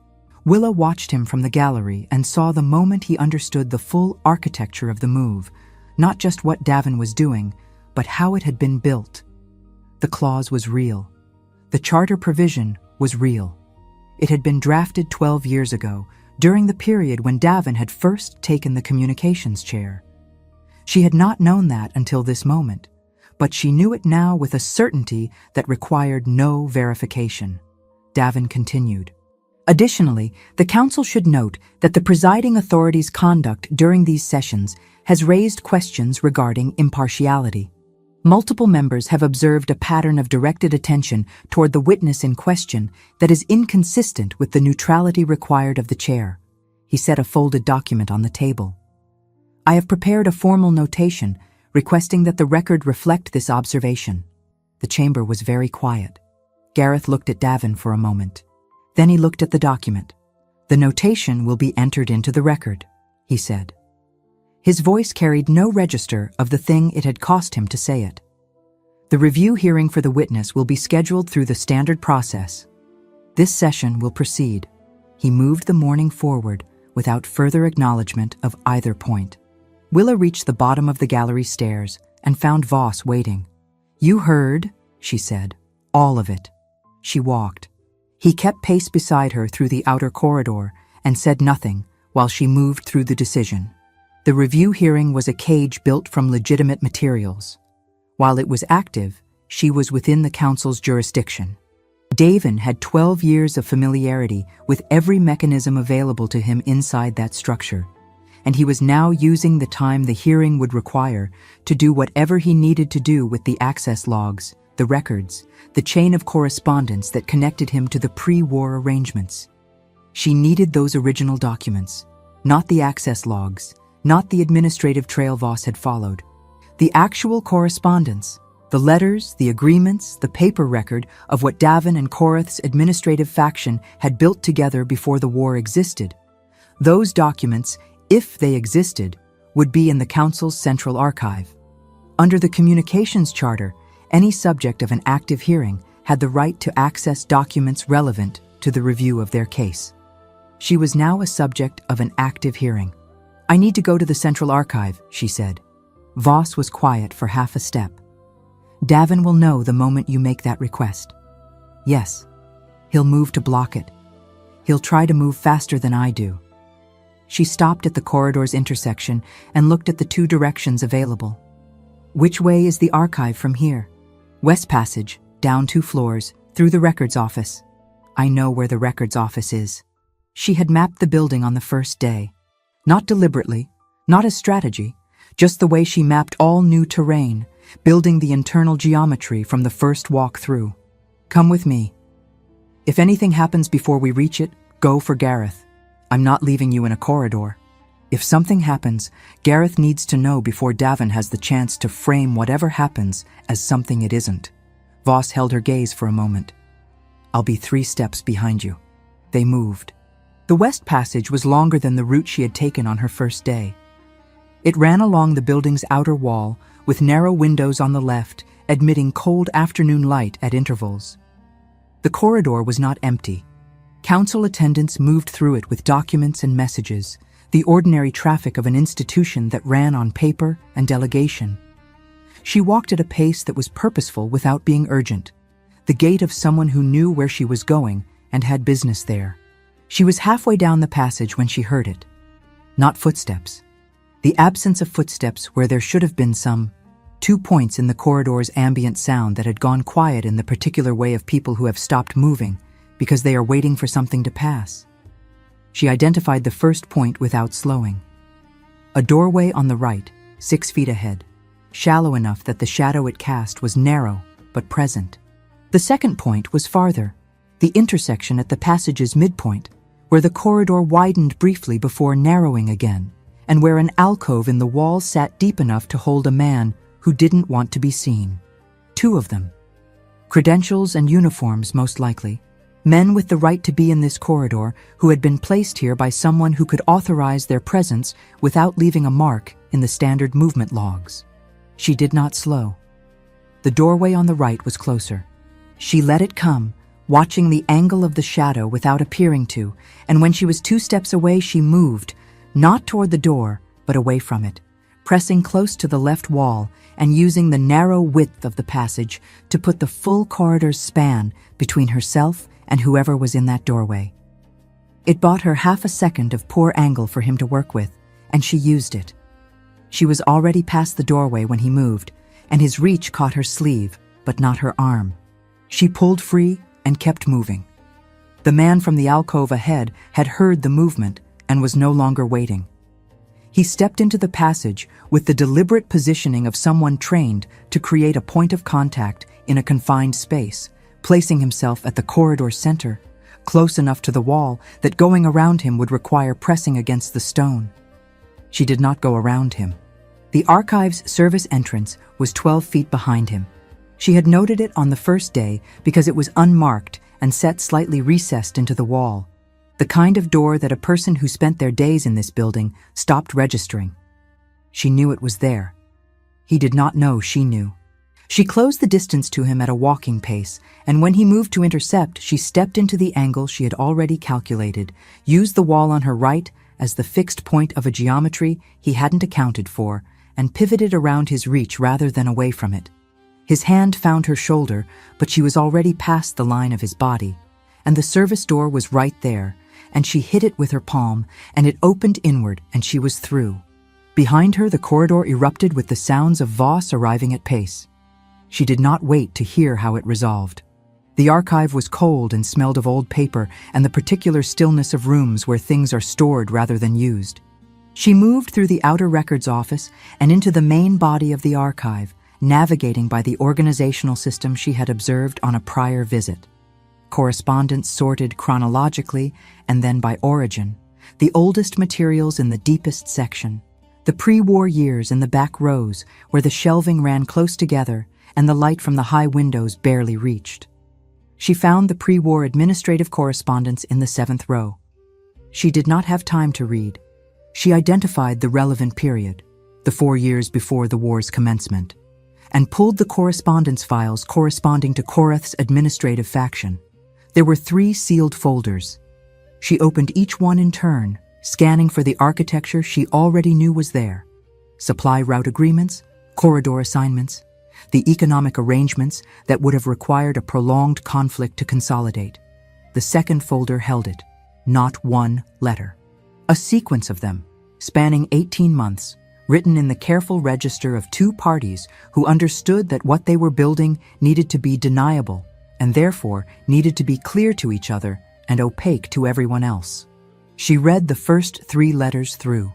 [SPEAKER 1] Willa watched him from the gallery and saw the moment he understood the full architecture of the move, not just what Davin was doing, but how it had been built. The clause was real. The charter provision was real. It had been drafted 12 years ago, during the period when Davin had first taken the communications chair. She had not known that until this moment, but she knew it now with a certainty that required no verification. Davin continued. Additionally, the Council should note that the presiding authority's conduct during these sessions has raised questions regarding impartiality. Multiple members have observed a pattern of directed attention toward the witness in question that is inconsistent with the neutrality required of the chair. He set a folded document on the table. "I have prepared a formal notation requesting that the record reflect this observation." The chamber was very quiet. Gareth looked at Davin for a moment. Then he looked at the document. "The notation will be entered into the record," he said. His voice carried no register of the thing it had cost him to say it. "The review hearing for the witness will be scheduled through the standard process. This session will proceed." He moved the morning forward without further acknowledgement of either point. Willa reached the bottom of the gallery stairs and found Voss waiting. "You heard," she said. "All of it." She walked. He kept pace beside her through the outer corridor and said nothing while she moved through the decision. The review hearing was a cage built from legitimate materials. While it was active, she was within the Council's jurisdiction. Davin had 12 years of familiarity with every mechanism available to him inside that structure, and he was now using the time the hearing would require to do whatever he needed to do with the access logs, the records, the chain of correspondence that connected him to the pre-war arrangements. She needed those original documents, not the access logs, not the administrative trail Voss had followed. The actual correspondence, the letters, the agreements, the paper record of what Davin and Korath's administrative faction had built together before the war existed. Those documents, if they existed, would be in the Council's central archive. Under the Communications Charter, any subject of an active hearing had the right to access documents relevant to the review of their case. She was now a subject of an active hearing. "I need to go to the central archive," she said. Voss was quiet for half a step. Davin will know the moment you make that request. Yes, he'll move to block it. He'll try to move faster than I do. She stopped at the corridor's intersection and looked at the two directions available. Which way is the archive from here? West Passage, down 2 floors, through the records office. I know where the records office is. She had mapped the building on the first day. Not deliberately, not as strategy, just the way she mapped all new terrain, building the internal geometry from the first walk through. Come with me. If anything happens before we reach it, go for Gareth. I'm not leaving you in a corridor. If something happens, Gareth needs to know before Davin has the chance to frame whatever happens as something it isn't. Voss held her gaze for a moment. I'll be 3 steps behind you. They moved. The West Passage was longer than the route she had taken on her first day. It ran along the building's outer wall, with narrow windows on the left, admitting cold afternoon light at intervals. The corridor was not empty. Council attendants moved through it with documents and messages, the ordinary traffic of an institution that ran on paper and delegation. She walked at a pace that was purposeful without being urgent, the gait of someone who knew where she was going and had business there. She was halfway down the passage when she heard it. Not footsteps. The absence of footsteps where there should have been some. 2 points in the corridor's ambient sound that had gone quiet in the particular way of people who have stopped moving because they are waiting for something to pass. She identified the first point without slowing. A doorway on the right, 6 feet ahead, shallow enough that the shadow it cast was narrow but present. The second point was farther, the intersection at the passage's midpoint, where the corridor widened briefly before narrowing again, and where an alcove in the wall sat deep enough to hold a man who didn't want to be seen. 2 of them. Credentials and uniforms, most likely. Men with the right to be in this corridor who had been placed here by someone who could authorize their presence without leaving a mark in the standard movement logs. She did not slow. The doorway on the right was closer. She let it come, watching the angle of the shadow without appearing to, and when she was 2 steps away she moved, not toward the door, but away from it, pressing close to the left wall and using the narrow width of the passage to put the full corridor's span between herself and whoever was in that doorway. It bought her half a second of poor angle for him to work with, and she used it. She was already past the doorway when he moved, and his reach caught her sleeve, but not her arm. She pulled free and kept moving. The man from the alcove ahead had heard the movement and was no longer waiting. He stepped into the passage with the deliberate positioning of someone trained to create a point of contact in a confined space, placing himself at the corridor's center, close enough to the wall that going around him would require pressing against the stone. She did not go around him. The archive's service entrance was 12 feet behind him. She had noted it on the first day because it was unmarked and set slightly recessed into the wall, the kind of door that a person who spent their days in this building stopped registering. She knew it was there. He did not know she knew. She closed the distance to him at a walking pace, and when he moved to intercept, she stepped into the angle she had already calculated, used the wall on her right as the fixed point of a geometry he hadn't accounted for, and pivoted around his reach rather than away from it. His hand found her shoulder, but she was already past the line of his body, and the service door was right there, and she hit it with her palm, and it opened inward, and she was through. Behind her, the corridor erupted with the sounds of Voss arriving at pace. She did not wait to hear how it resolved. The archive was cold and smelled of old paper and the particular stillness of rooms where things are stored rather than used. She moved through the outer records office and into the main body of the archive, navigating by the organizational system she had observed on a prior visit. Correspondence sorted chronologically and then by origin, the oldest materials in the deepest section, the pre-war years in the back rows where the shelving ran close together and the light from the high windows barely reached. She found the pre-war administrative correspondence in the 7th row. She did not have time to read. She identified the relevant period, the 4 years before the war's commencement, and pulled the correspondence files corresponding to Korath's administrative faction. There were 3 sealed folders. She opened each one in turn, scanning for the architecture she already knew was there. Supply route agreements, corridor assignments, the economic arrangements that would have required a prolonged conflict to consolidate. The second folder held it, not one letter. A sequence of them, spanning 18 months, written in the careful register of two parties who understood that what they were building needed to be deniable and therefore needed to be clear to each other and opaque to everyone else. She read the first 3 letters through.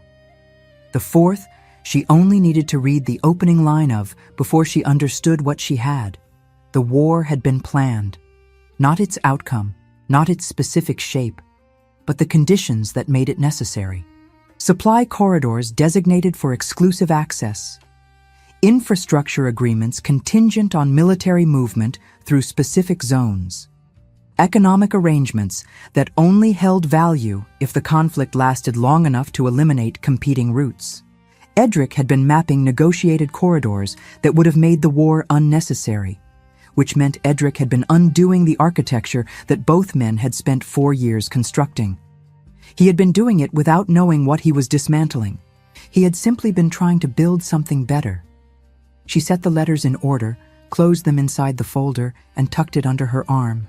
[SPEAKER 1] The fourth, she only needed to read the opening line of before she understood what she had. The war had been planned, not its outcome, not its specific shape, but the conditions that made it necessary. Supply corridors designated for exclusive access. Infrastructure agreements contingent on military movement through specific zones. Economic arrangements that only held value if the conflict lasted long enough to eliminate competing routes. Edric had been mapping negotiated corridors that would have made the war unnecessary, which meant Edric had been undoing the architecture that both men had spent 4 years constructing. He had been doing it without knowing what he was dismantling. He had simply been trying to build something better. She set the letters in order, closed them inside the folder, and tucked it under her arm.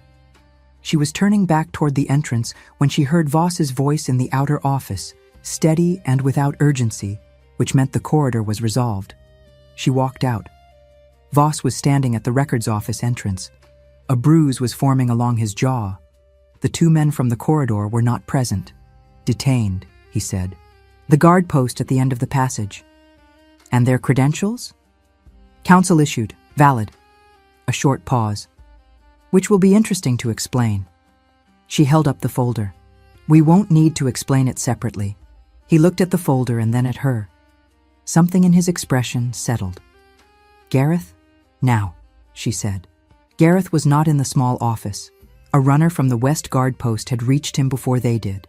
[SPEAKER 1] She was turning back toward the entrance when she heard Voss's voice in the outer office, steady and without urgency, which meant the corridor was resolved. She walked out. Voss was standing at the records office entrance. A bruise was forming along his jaw. The 2 men from the corridor were not present. Detained, he said. The guard post at the end of the passage. And their credentials? Council issued, valid. A short pause. Which will be interesting to explain. She held up the folder. We won't need to explain it separately. He looked at the folder and then at her. Something in his expression settled. Gareth? Now, she said. Gareth was not in the small office. A runner from the West Guard post had reached him before they did.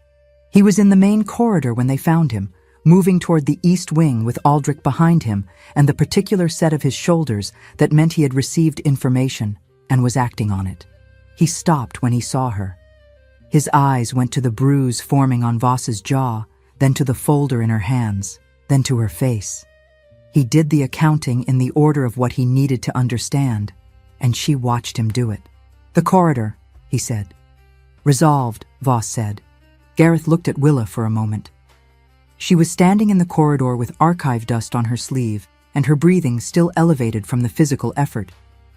[SPEAKER 1] He was in the main corridor when they found him, moving toward the east wing with Aldrich behind him and the particular set of his shoulders that meant he had received information and was acting on it. He stopped when he saw her. His eyes went to the bruise forming on Voss's jaw, then to the folder in her hands, then to her face. He did the accounting in the order of what he needed to understand, and she watched him do it. The corridor, he said. Resolved, Voss said. Gareth looked at Willa for a moment. She was standing in the corridor with archive dust on her sleeve and her breathing still elevated from the physical effort,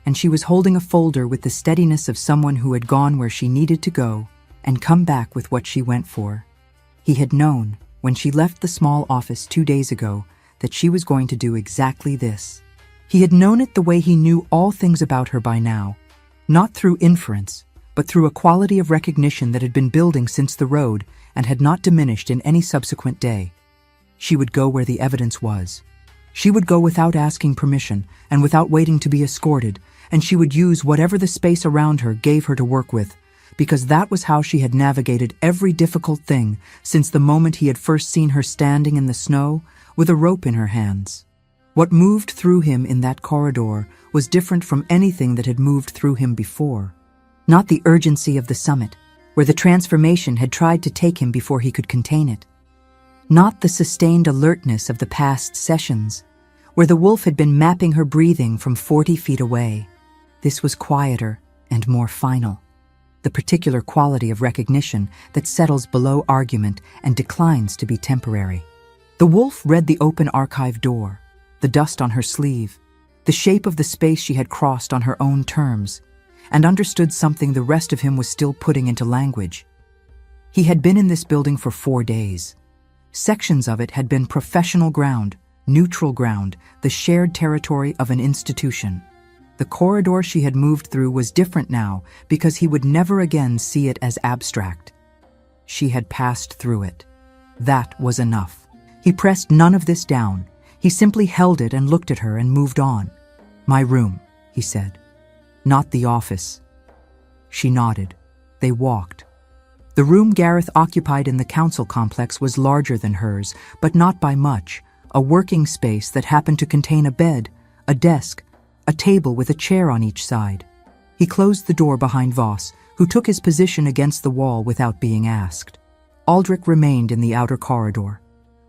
[SPEAKER 1] and she was holding a folder with the steadiness of someone who had gone where she needed to go and come back with what she went for. He had known, when she left the small office 2 days ago, that she was going to do exactly this. He had known it the way he knew all things about her by now, not through inference, but through a quality of recognition that had been building since the road and had not diminished in any subsequent day. She would go where the evidence was. She would go without asking permission and without waiting to be escorted, and she would use whatever the space around her gave her to work with, because that was how she had navigated every difficult thing since the moment he had first seen her standing in the snow with a rope in her hands. What moved through him in that corridor was different from anything that had moved through him before. Not the urgency of the summit, where the transformation had tried to take him before he could contain it. Not the sustained alertness of the past sessions, where the wolf had been mapping her breathing from 40 feet away. This was quieter and more final. The particular quality of recognition that settles below argument and declines to be temporary. The wolf read the open archive door, the dust on her sleeve, the shape of the space she had crossed on her own terms, and understood something the rest of him was still putting into language. He had been in this building for 4 days. Sections of it had been professional ground, neutral ground, the shared territory of an institution. The corridor she had moved through was different now because he would never again see it as abstract. She had passed through it. That was enough. He pressed none of this down. He simply held it and looked at her and moved on. "My room," he said. "Not the office." She nodded. They walked. The room Gareth occupied in the council complex was larger than hers, but not by much, a working space that happened to contain a bed, a desk, a table with a chair on each side. He closed the door behind Voss, who took his position against the wall without being asked. Aldrich remained in the outer corridor.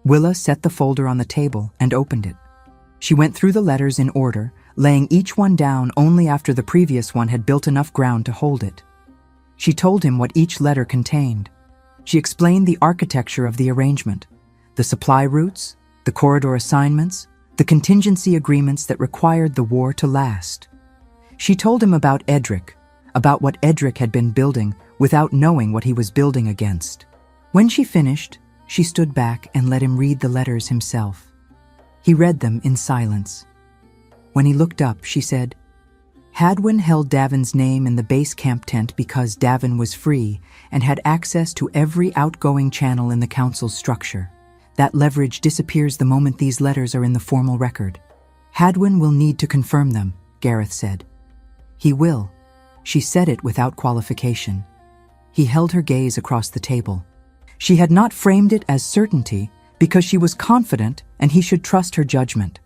[SPEAKER 1] Willa set the folder on the table and opened it. She went through the letters in order, laying each one down only after the previous one had built enough ground to hold it. She told him what each letter contained. She explained the architecture of the arrangement, the supply routes, the corridor assignments, the contingency agreements that required the war to last. She told him about Edric, about what Edric had been building without knowing what he was building against. When she finished, she stood back and let him read the letters himself. He read them in silence. When he looked up, she said, Hadwin held Davin's name in the base camp tent because Davin was free and had access to every outgoing channel in the council's structure. That leverage disappears the moment these letters are in the formal record. Hadwin will need to confirm them, Gareth said. He will. She said it without qualification. He held her gaze across the table. She had not framed it as certainty because she was confident and he should trust her judgment.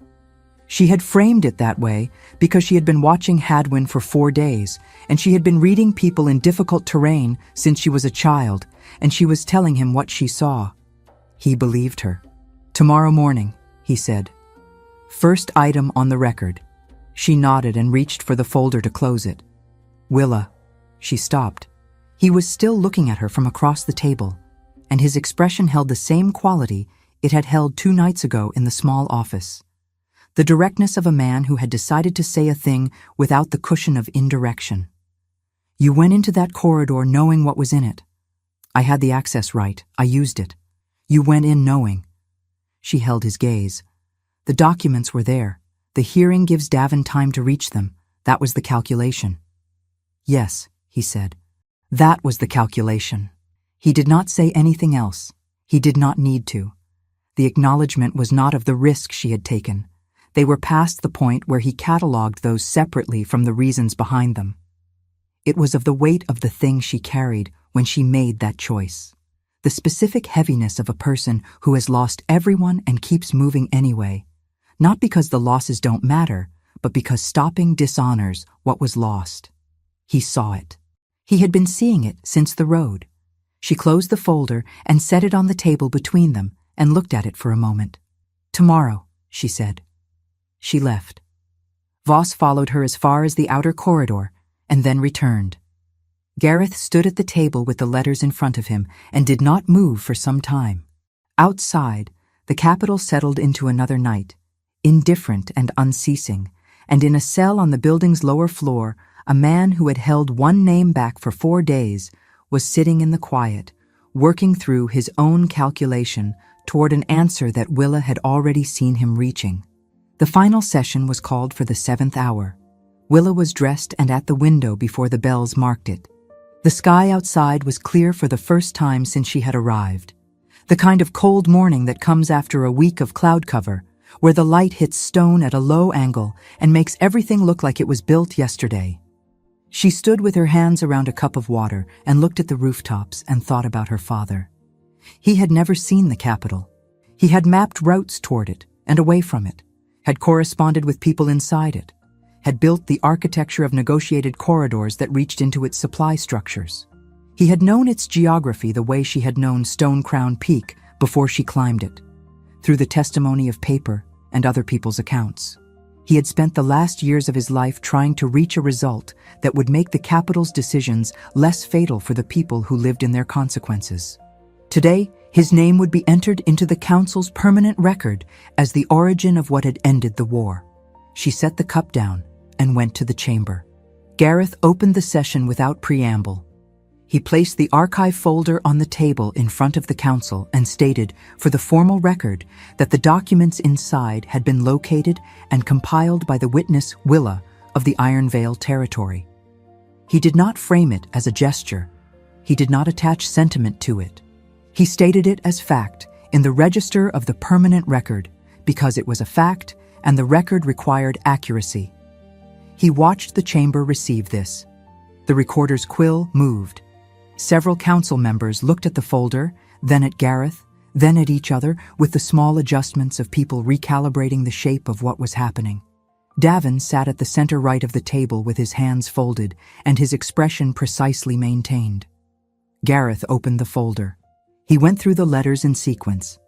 [SPEAKER 1] She had framed it that way because she had been watching Hadwin for 4 days, and she had been reading people in difficult terrain since she was a child, and she was telling him what she saw. He believed her. Tomorrow morning, he said. First item on the record. She nodded and reached for the folder to close it. Willa. She stopped. He was still looking at her from across the table, and his expression held the same quality it had held 2 nights ago in the small office. The directness of a man who had decided to say a thing without the cushion of indirection. You went into that corridor knowing what was in it. I had the access right. I used it. You went in knowing. She held his gaze. The documents were there. The hearing gives Davin time to reach them. That was the calculation. Yes, he said. That was the calculation. He did not say anything else. He did not need to. The acknowledgement was not of the risk she had taken. They were past the point where he catalogued those separately from the reasons behind them. It was of the weight of the thing she carried when she made that choice. The specific heaviness of a person who has lost everyone and keeps moving anyway, not because the losses don't matter, but because stopping dishonors what was lost. He saw it. He had been seeing it since the road. She closed the folder and set it on the table between them and looked at it for a moment. Tomorrow, she said. She left. Voss followed her as far as the outer corridor and then returned. Gareth stood at the table with the letters in front of him and did not move for some time. Outside, the capital settled into another night, indifferent and unceasing, and in a cell on the building's lower floor, a man who had held one name back for 4 days was sitting in the quiet, working through his own calculation toward an answer that Willa had already seen him reaching. The final session was called for the 7th hour. Willa was dressed and at the window before the bells marked it. The sky outside was clear for the first time since she had arrived. The kind of cold morning that comes after a week of cloud cover, where the light hits stone at a low angle and makes everything look like it was built yesterday. She stood with her hands around a cup of water and looked at the rooftops and thought about her father. He had never seen the capital. He had mapped routes toward it and away from it, had corresponded with people inside it, had built the architecture of negotiated corridors that reached into its supply structures. He had known its geography the way she had known Stone Crown Peak before she climbed it, through the testimony of paper and other people's accounts. He had spent the last years of his life trying to reach a result that would make the capital's decisions less fatal for the people who lived in their consequences. Today, his name would be entered into the council's permanent record as the origin of what had ended the war. She set the cup down and went to the chamber. Gareth opened the session without preamble. He placed the archive folder on the table in front of the council and stated, for the formal record, that the documents inside had been located and compiled by the witness Willa of the Iron Vale territory. He did not frame it as a gesture. He did not attach sentiment to it. He stated it as fact in the register of the permanent record because it was a fact and the record required accuracy. He watched the chamber receive this. The recorder's quill moved. Several council members looked at the folder, then at Gareth, then at each other, with the small adjustments of people recalibrating the shape of what was happening. Davin sat at the center right of the table with his hands folded and his expression precisely maintained. Gareth opened the folder. He went through the letters in sequence.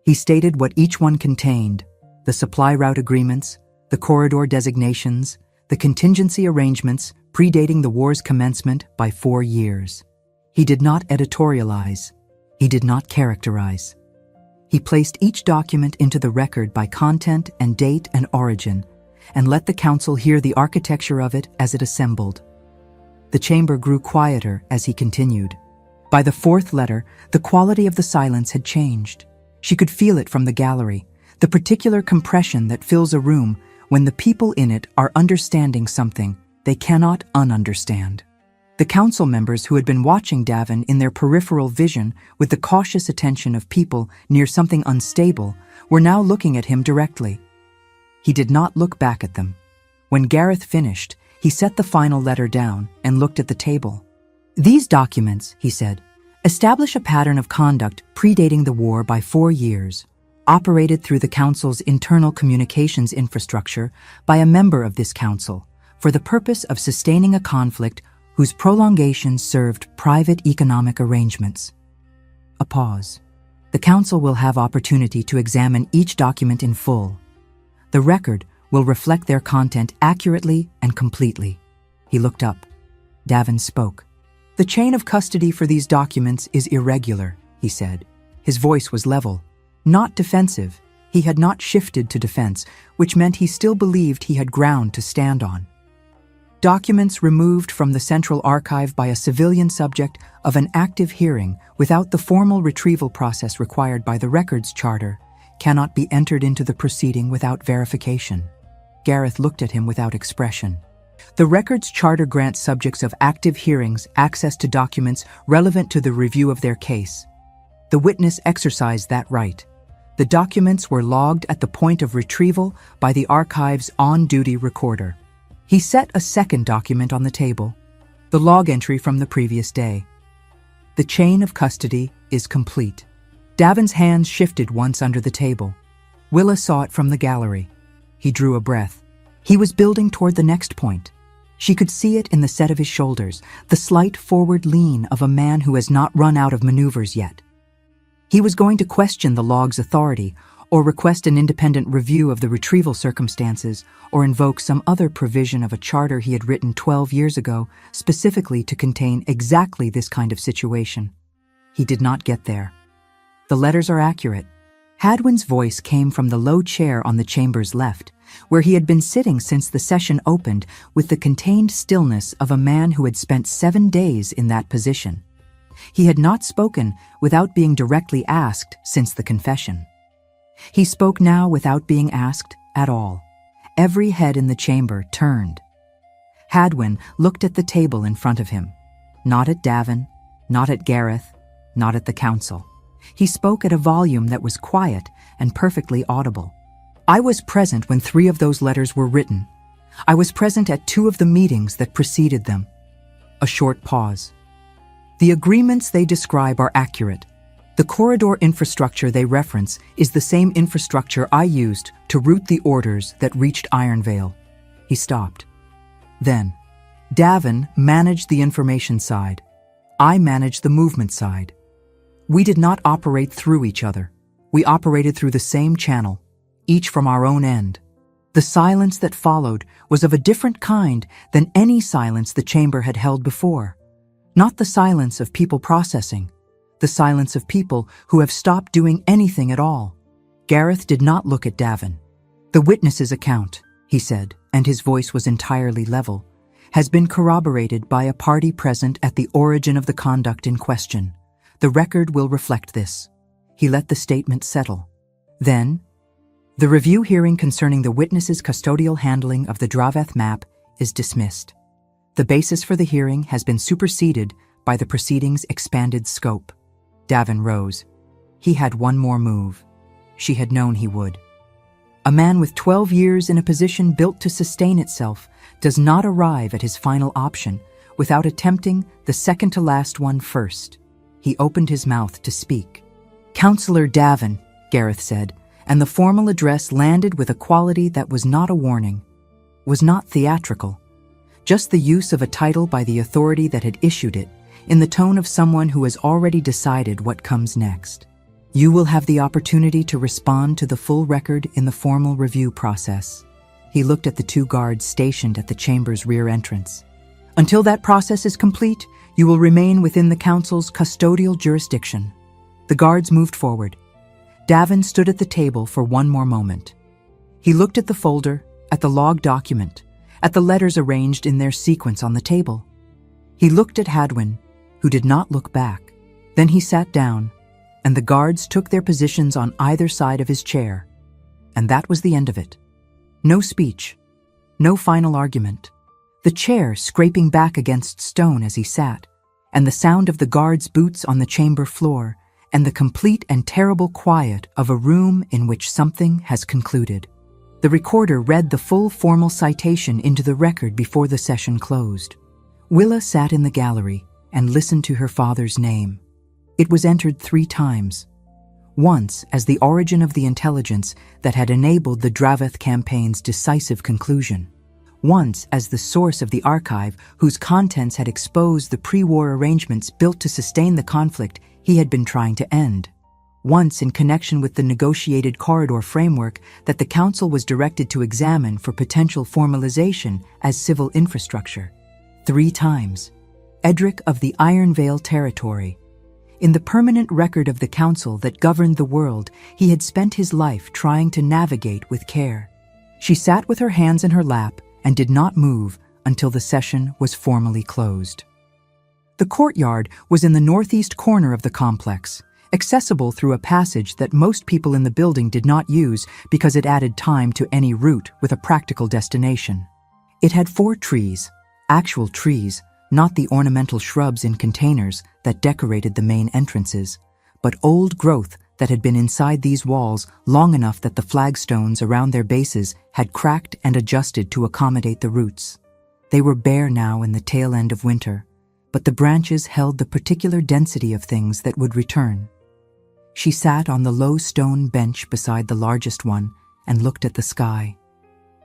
[SPEAKER 1] He stated what each one contained, the supply route agreements, the corridor designations, the contingency arrangements predating the war's commencement by 4 years. He did not editorialize. He did not characterize. He placed each document into the record by content and date and origin, and let the council hear the architecture of it as it assembled. The chamber grew quieter as he continued. By the 4th letter, the quality of the silence had changed. She could feel it from the gallery, the particular compression that fills a room when the people in it are understanding something they cannot ununderstand. The council members who had been watching Davin in their peripheral vision with the cautious attention of people near something unstable were now looking at him directly. He did not look back at them. When Gareth finished, he set the final letter down and looked at the table. "These documents," he said, "establish a pattern of conduct predating the war by 4 years, operated through the council's internal communications infrastructure by a member of this council for the purpose of sustaining a conflict whose prolongation served private economic arrangements." A pause. "The council will have opportunity to examine each document in full. The record will reflect their content accurately and completely." He looked up. Davin spoke. "The chain of custody for these documents is irregular," he said. His voice was level, not defensive. He had not shifted to defense, which meant he still believed he had ground to stand on. "Documents removed from the Central Archive by a civilian subject of an active hearing without the formal retrieval process required by the Records Charter cannot be entered into the proceeding without verification." Gareth looked at him without expression. "The Records Charter grants subjects of active hearings access to documents relevant to the review of their case. The witness exercised that right. The documents were logged at the point of retrieval by the archive's on-duty recorder." He set a second document on the table, the log entry from the previous day. "The chain of custody is complete." Davin's hands shifted once under the table. Willa saw it from the gallery. He drew a breath. He was building toward the next point. She could see it in the set of his shoulders, the slight forward lean of a man who has not run out of maneuvers yet. He was going to question the log's authority, or request an independent review of the retrieval circumstances, or invoke some other provision of a charter he had written 12 years ago specifically to contain exactly this kind of situation. He did not get there. "The letters are accurate." Hadwin's voice came from the low chair on the chamber's left, where he had been sitting since the session opened with the contained stillness of a man who had spent 7 days in that position. He had not spoken without being directly asked since the confession. He spoke now without being asked at all. Every head in the chamber turned. Hadwin looked at the table in front of him. Not at Davin, not at Gareth, not at the council. He spoke at a volume that was quiet and perfectly audible. "I was present when 3 of those letters were written. I was present at 2 of the meetings that preceded them." A short pause. "The agreements they describe are accurate. The corridor infrastructure they reference is the same infrastructure I used to route the orders that reached Ironvale." He stopped. Then, "Davin managed the information side. I managed the movement side. We did not operate through each other. We operated through the same channel, each from our own end. The silence that followed was of a different kind than any silence the chamber had held before. Not the silence of people processing, the silence of people who have stopped doing anything at all." Gareth did not look at Davin. "The witness's account," he said, and his voice was entirely level, "has been corroborated by a party present at the origin of the conduct in question. The record will reflect this." He let the statement settle. Then, "The review hearing concerning the witness's custodial handling of the Draveth map is dismissed. The basis for the hearing has been superseded by the proceeding's expanded scope." Davin rose. He had one more move. She had known he would. A man with 12 years in a position built to sustain itself does not arrive at his final option without attempting the second-to-last one first. He opened his mouth to speak. "Councillor Davin," Gareth said, and the formal address landed with a quality that was not a warning, was not theatrical, just the use of a title by the authority that had issued it, in the tone of someone who has already decided what comes next. "You will have the opportunity to respond to the full record in the formal review process." He looked at the 2 guards stationed at the chamber's rear entrance. "Until that process is complete, you will remain within the council's custodial jurisdiction." The guards moved forward. Davin stood at the table for one more moment. He looked at the folder, at the log document, at the letters arranged in their sequence on the table. He looked at Hadwin, who did not look back. Then he sat down, and the guards took their positions on either side of his chair. And that was the end of it. No speech, no final argument. The chair scraping back against stone as he sat, and the sound of the guards' boots on the chamber floor, and the complete and terrible quiet of a room in which something has concluded. The recorder read the full formal citation into the record before the session closed. Willa sat in the gallery and listened to her father's name. It was entered 3 times. Once as the origin of the intelligence that had enabled the Draveth campaign's decisive conclusion. Once as the source of the archive whose contents had exposed the pre-war arrangements built to sustain the conflict he had been trying to end. Once in connection with the negotiated corridor framework that the Council was directed to examine for potential formalization as civil infrastructure. 3 times. Edric of the Iron Vale territory. In the permanent record of the Council that governed the world, he had spent his life trying to navigate with care. She sat with her hands in her lap and did not move until the session was formally closed. The courtyard was in the northeast corner of the complex, accessible through a passage that most people in the building did not use because it added time to any route with a practical destination. It had 4 trees, actual trees, not the ornamental shrubs in containers that decorated the main entrances, but old growth that had been inside these walls long enough that the flagstones around their bases had cracked and adjusted to accommodate the roots. They were bare now in the tail end of winter, but the branches held the particular density of things that would return. She sat on the low stone bench beside the largest one and looked at the sky.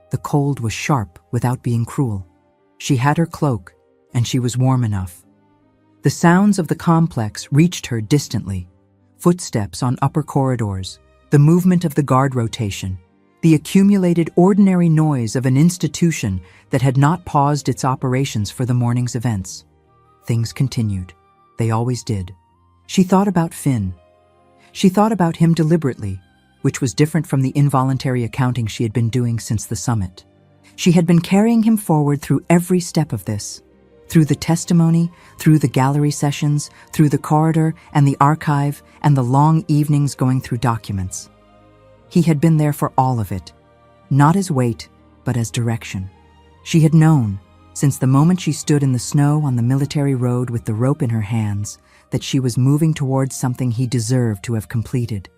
[SPEAKER 1] The cold was sharp without being cruel. She had her cloak, and she was warm enough. The sounds of the complex reached her distantly. Footsteps on upper corridors, the movement of the guard rotation, the accumulated ordinary noise of an institution that had not paused its operations for the morning's events. Things continued. They always did. She thought about Finn. She thought about him deliberately, which was different from the involuntary accounting she had been doing since the summit. She had been carrying him forward through every step of this. Through the testimony, through the gallery sessions, through the corridor and the archive, and the long evenings going through documents. He had been there for all of it, not as weight, but as direction. She had known, since the moment she stood in the snow on the military road with the rope in her hands, that she was moving towards something he deserved to have completed.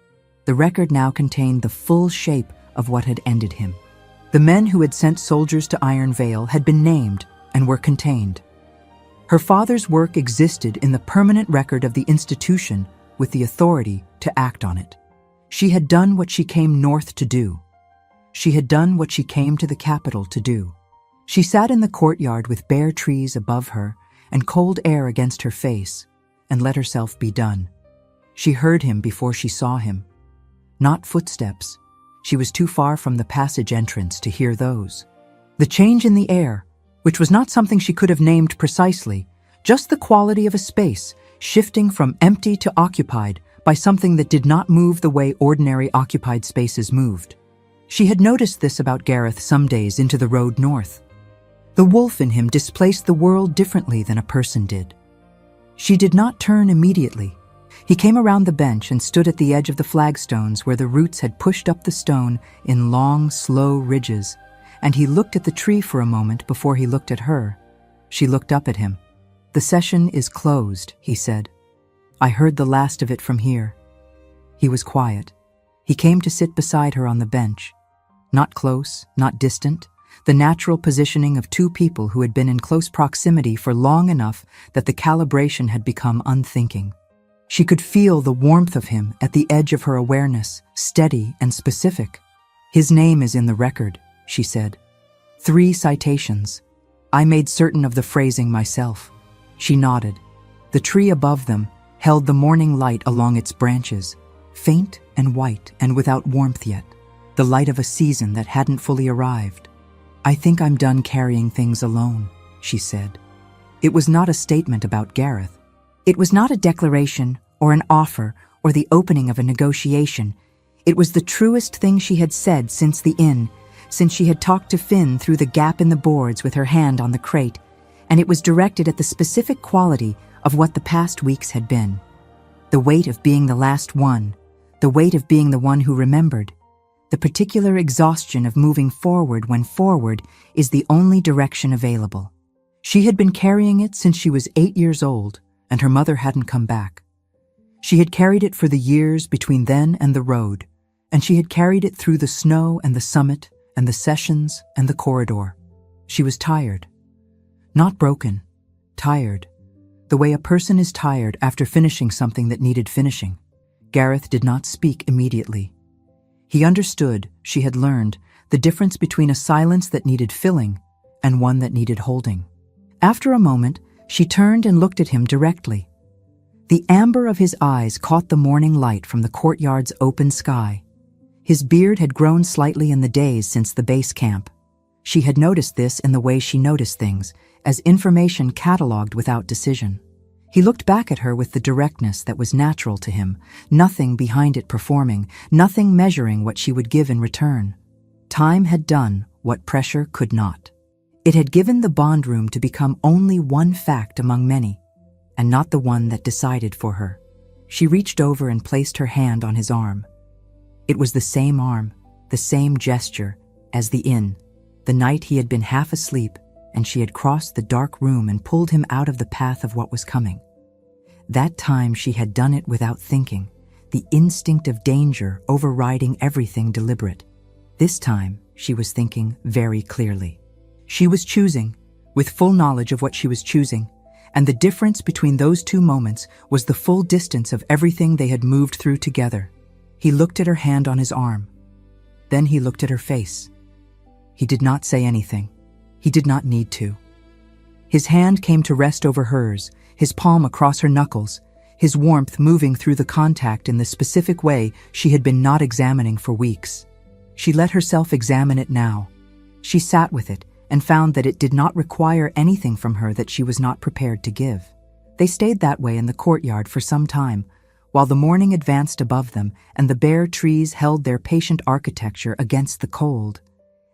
[SPEAKER 1] The record now contained the full shape of what had ended him. The men who had sent soldiers to Iron Vale had been named and were contained. Her father's work existed in the permanent record of the institution with the authority to act on it. She had done what she came north to do. She had done what she came to the capital to do. She sat in the courtyard with bare trees above her and cold air against her face and let herself be done. She heard him before she saw him. Not footsteps. She was too far from the passage entrance to hear those. The change in the air, which was not something she could have named precisely, just the quality of a space, shifting from empty to occupied by something that did not move the way ordinary occupied spaces moved. She had noticed this about Gareth some days into the road north. The wolf in him displaced the world differently than a person did. She did not turn immediately. He came around the bench and stood at the edge of the flagstones where the roots had pushed up the stone in long, slow ridges, and he looked at the tree for a moment before he looked at her. She looked up at him. "The session is closed," he said. "I heard the last of it from here." He was quiet. He came to sit beside her on the bench. Not close, not distant, the natural positioning of 2 people who had been in close proximity for long enough that the calibration had become unthinking. She could feel the warmth of him at the edge of her awareness, steady and specific. "His name is in the record," she said. 3 citations. "I made certain of the phrasing myself." She nodded. The tree above them held the morning light along its branches, faint and white and without warmth yet, the light of a season that hadn't fully arrived. "I think I'm done carrying things alone," she said. It was not a statement about Gareth. It was not a declaration or an offer or the opening of a negotiation. It was the truest thing she had said since the inn, since she had talked to Finn through the gap in the boards with her hand on the crate, and it was directed at the specific quality of what the past weeks had been. The weight of being the last one, the weight of being the one who remembered, the particular exhaustion of moving forward when forward is the only direction available. She had been carrying it since she was 8 years old, and her mother hadn't come back. She had carried it for the years between then and the road, and she had carried it through the snow and the summit and the sessions and the corridor. She was tired. Not broken, tired. The way a person is tired after finishing something that needed finishing. Gareth did not speak immediately. He understood, she had learned, the difference between a silence that needed filling and one that needed holding. After a moment, she turned and looked at him directly. The amber of his eyes caught the morning light from the courtyard's open sky. His beard had grown slightly in the days since the base camp. She had noticed this in the way she noticed things, as information catalogued without decision. He looked back at her with the directness that was natural to him, nothing behind it performing, nothing measuring what she would give in return. Time had done what pressure could not. It had given the bond room to become only one fact among many, and not the one that decided for her. She reached over and placed her hand on his arm. It was the same arm, the same gesture, as the inn, the night he had been half asleep and she had crossed the dark room and pulled him out of the path of what was coming. That time she had done it without thinking, the instinct of danger overriding everything deliberate. This time she was thinking very clearly. She was choosing, with full knowledge of what she was choosing, and the difference between those two moments was the full distance of everything they had moved through together. He looked at her hand on his arm. Then he looked at her face. He did not say anything. He did not need to. His hand came to rest over hers, his palm across her knuckles, his warmth moving through the contact in the specific way she had been not examining for weeks. She let herself examine it now. She sat with it and found that it did not require anything from her that she was not prepared to give. They stayed that way in the courtyard for some time, while the morning advanced above them and the bare trees held their patient architecture against the cold,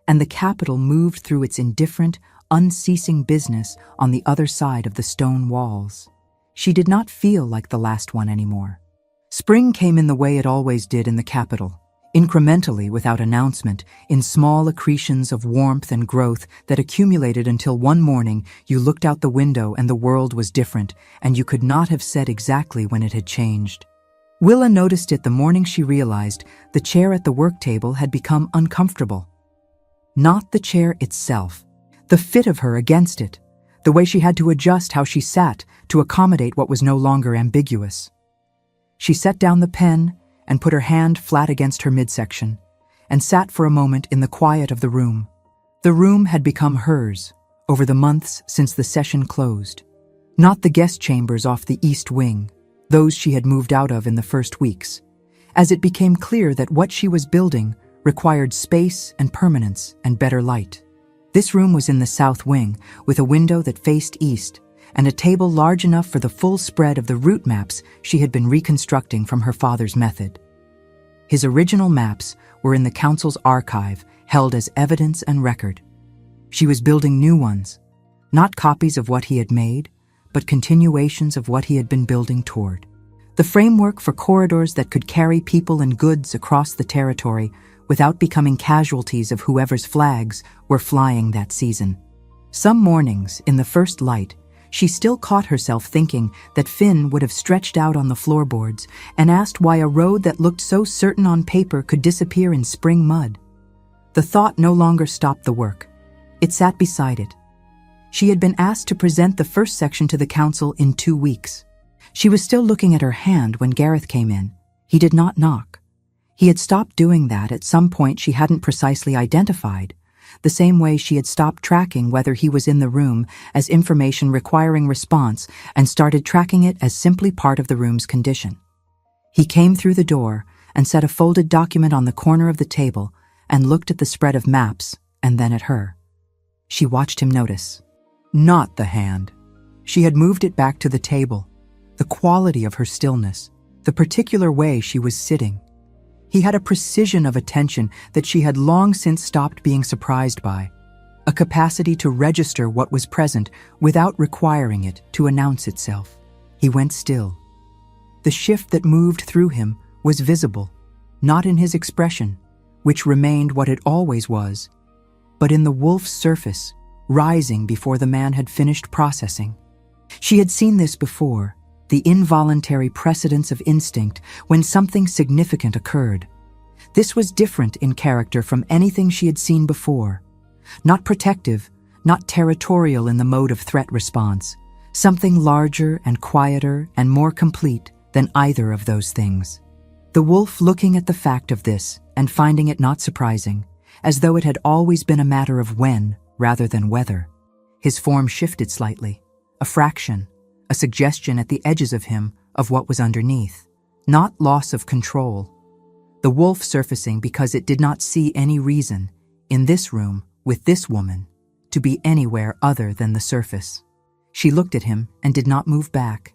[SPEAKER 1] and the capital moved through its indifferent, unceasing business on the other side of the stone walls. She did not feel like the last one anymore. Spring came in the way it always did in the capital, incrementally without announcement, in small accretions of warmth and growth that accumulated until one morning you looked out the window and the world was different, and you could not have said exactly when it had changed. Willa noticed it the morning she realized the chair at the work table had become uncomfortable. Not the chair itself, the fit of her against it, the way she had to adjust how she sat to accommodate what was no longer ambiguous. She set down the pen and put her hand flat against her midsection, and sat for a moment in the quiet of the room. The room had become hers over the months since the session closed. Not the guest chambers off the east wing, those she had moved out of in the first weeks, as it became clear that what she was building required space and permanence and better light. This room was in the south wing, with a window that faced east, and a table large enough for the full spread of the route maps she had been reconstructing from her father's method. His original maps were in the council's archive, held as evidence and record. She was building new ones, not copies of what he had made, but continuations of what he had been building toward. The framework for corridors that could carry people and goods across the territory without becoming casualties of whoever's flags were flying that season. Some mornings, in the first light, she still caught herself thinking that Finn would have stretched out on the floorboards and asked why a road that looked so certain on paper could disappear in spring mud. The thought no longer stopped the work. It sat beside it. She had been asked to present the first section to the council in 2 weeks. She was still looking at her hand when Gareth came in. He did not knock. He had stopped doing that at some point she hadn't precisely identified, the same way she had stopped tracking whether he was in the room as information requiring response and started tracking it as simply part of the room's condition. He came through the door and set a folded document on the corner of the table and looked at the spread of maps and then at her. She watched him notice. Not the hand. She had moved it back to the table. The quality of her stillness, the particular way she was sitting. He had a precision of attention that she had long since stopped being surprised by, a capacity to register what was present without requiring it to announce itself. He went still. The shift that moved through him was visible, not in his expression, which remained what it always was, but in the wolf's surface, rising before the man had finished processing. She had seen this before, the involuntary precedence of instinct when something significant occurred. This was different in character from anything she had seen before. Not protective, not territorial in the mode of threat response, something larger and quieter and more complete than either of those things. The wolf looking at the fact of this and finding it not surprising, as though it had always been a matter of when rather than whether. His form shifted slightly, a fraction, a suggestion at the edges of him of what was underneath, not loss of control. The wolf surfacing because it did not see any reason, in this room, with this woman, to be anywhere other than the surface. She looked at him and did not move back.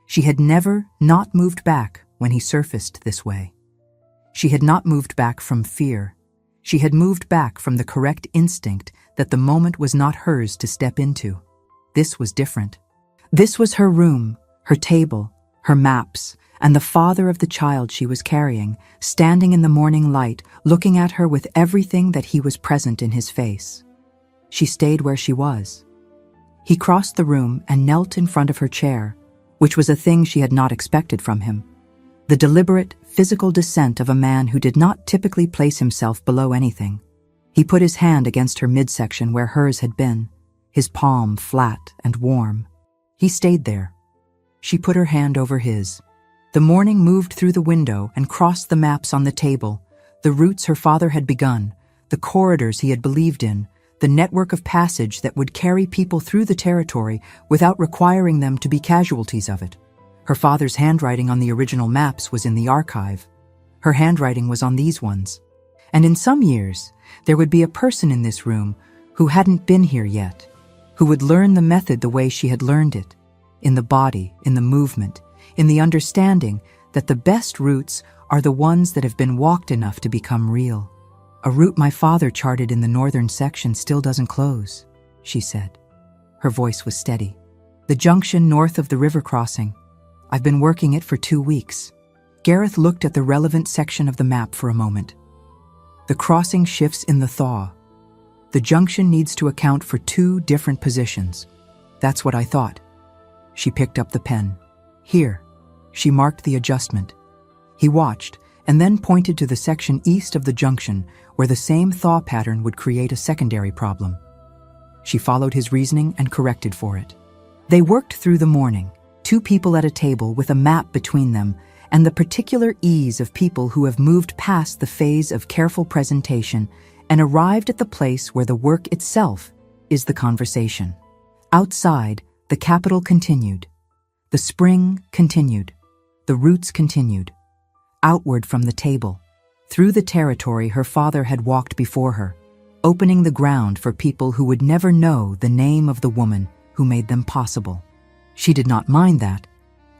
[SPEAKER 1] She had never not moved back when he surfaced this way. She had not moved back from fear. She had moved back from the correct instinct that the moment was not hers to step into. This was different. This was her room, her table, her maps, and the father of the child she was carrying, standing in the morning light, looking at her with everything that he was present in his face. She stayed where she was. He crossed the room and knelt in front of her chair, which was a thing she had not expected from him. The deliberate, physical descent of a man who did not typically place himself below anything. He put his hand against her midsection where hers had been, his palm flat and warm. He stayed there. She put her hand over his. The morning moved through the window and crossed the maps on the table, the routes her father had begun, the corridors he had believed in, the network of passage that would carry people through the territory without requiring them to be casualties of it. Her father's handwriting on the original maps was in the archive. Her handwriting was on these ones. And in some years, there would be a person in this room who hadn't been here yet, who would learn the method the way she had learned it, in the body, in the movement, in the understanding that the best routes are the ones that have been walked enough to become real. A route my father charted in the northern section still doesn't close, she said. Her voice was steady. The junction north of the river crossing. I've been working it for 2 weeks. Gareth looked at the relevant section of the map for a moment. The crossing shifts in the thaw. The junction needs to account for 2 different positions. That's what I thought. She picked up the pen. Here. She marked the adjustment. He watched, and then pointed to the section east of the junction where the same thaw pattern would create a secondary problem. She followed his reasoning and corrected for it. They worked through the morning, 2 people at a table with a map between them, and the particular ease of people who have moved past the phase of careful presentation and arrived at the place where the work itself is the conversation. Outside, the capital continued. The spring continued. The routes continued. Outward from the table, through the territory her father had walked before her, opening the ground for people who would never know the name of the woman who made them possible. She did not mind that.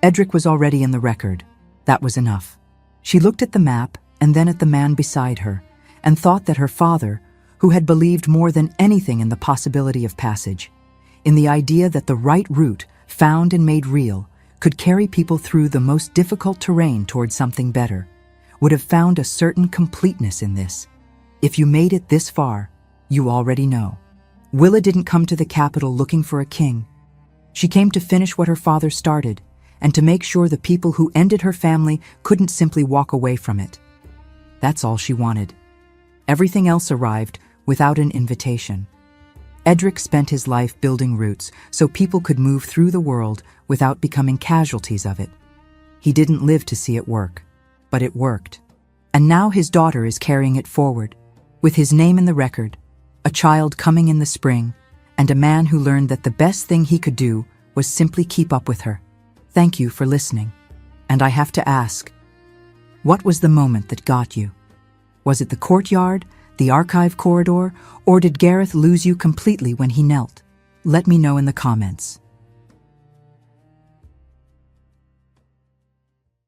[SPEAKER 1] Edric was already in the record. That was enough. She looked at the map and then at the man beside her, and thought that her father, who had believed more than anything in the possibility of passage, in the idea that the right route, found and made real, could carry people through the most difficult terrain towards something better, would have found a certain completeness in this. If you made it this far, you already know. Willa didn't come to the capital looking for a king. She came to finish what her father started, and to make sure the people who ended her family couldn't simply walk away from it. That's all she wanted. Everything else arrived without an invitation. Edric spent his life building routes so people could move through the world without becoming casualties of it. He didn't live to see it work, but it worked. And now his daughter is carrying it forward, with his name in the record, a child coming in the spring, and a man who learned that the best thing he could do was simply keep up with her. Thank you for listening. And I have to ask, what was the moment that got you? Was it the courtyard, The archive corridor? Or did Gareth lose you completely when he knelt? Let me know in the comments.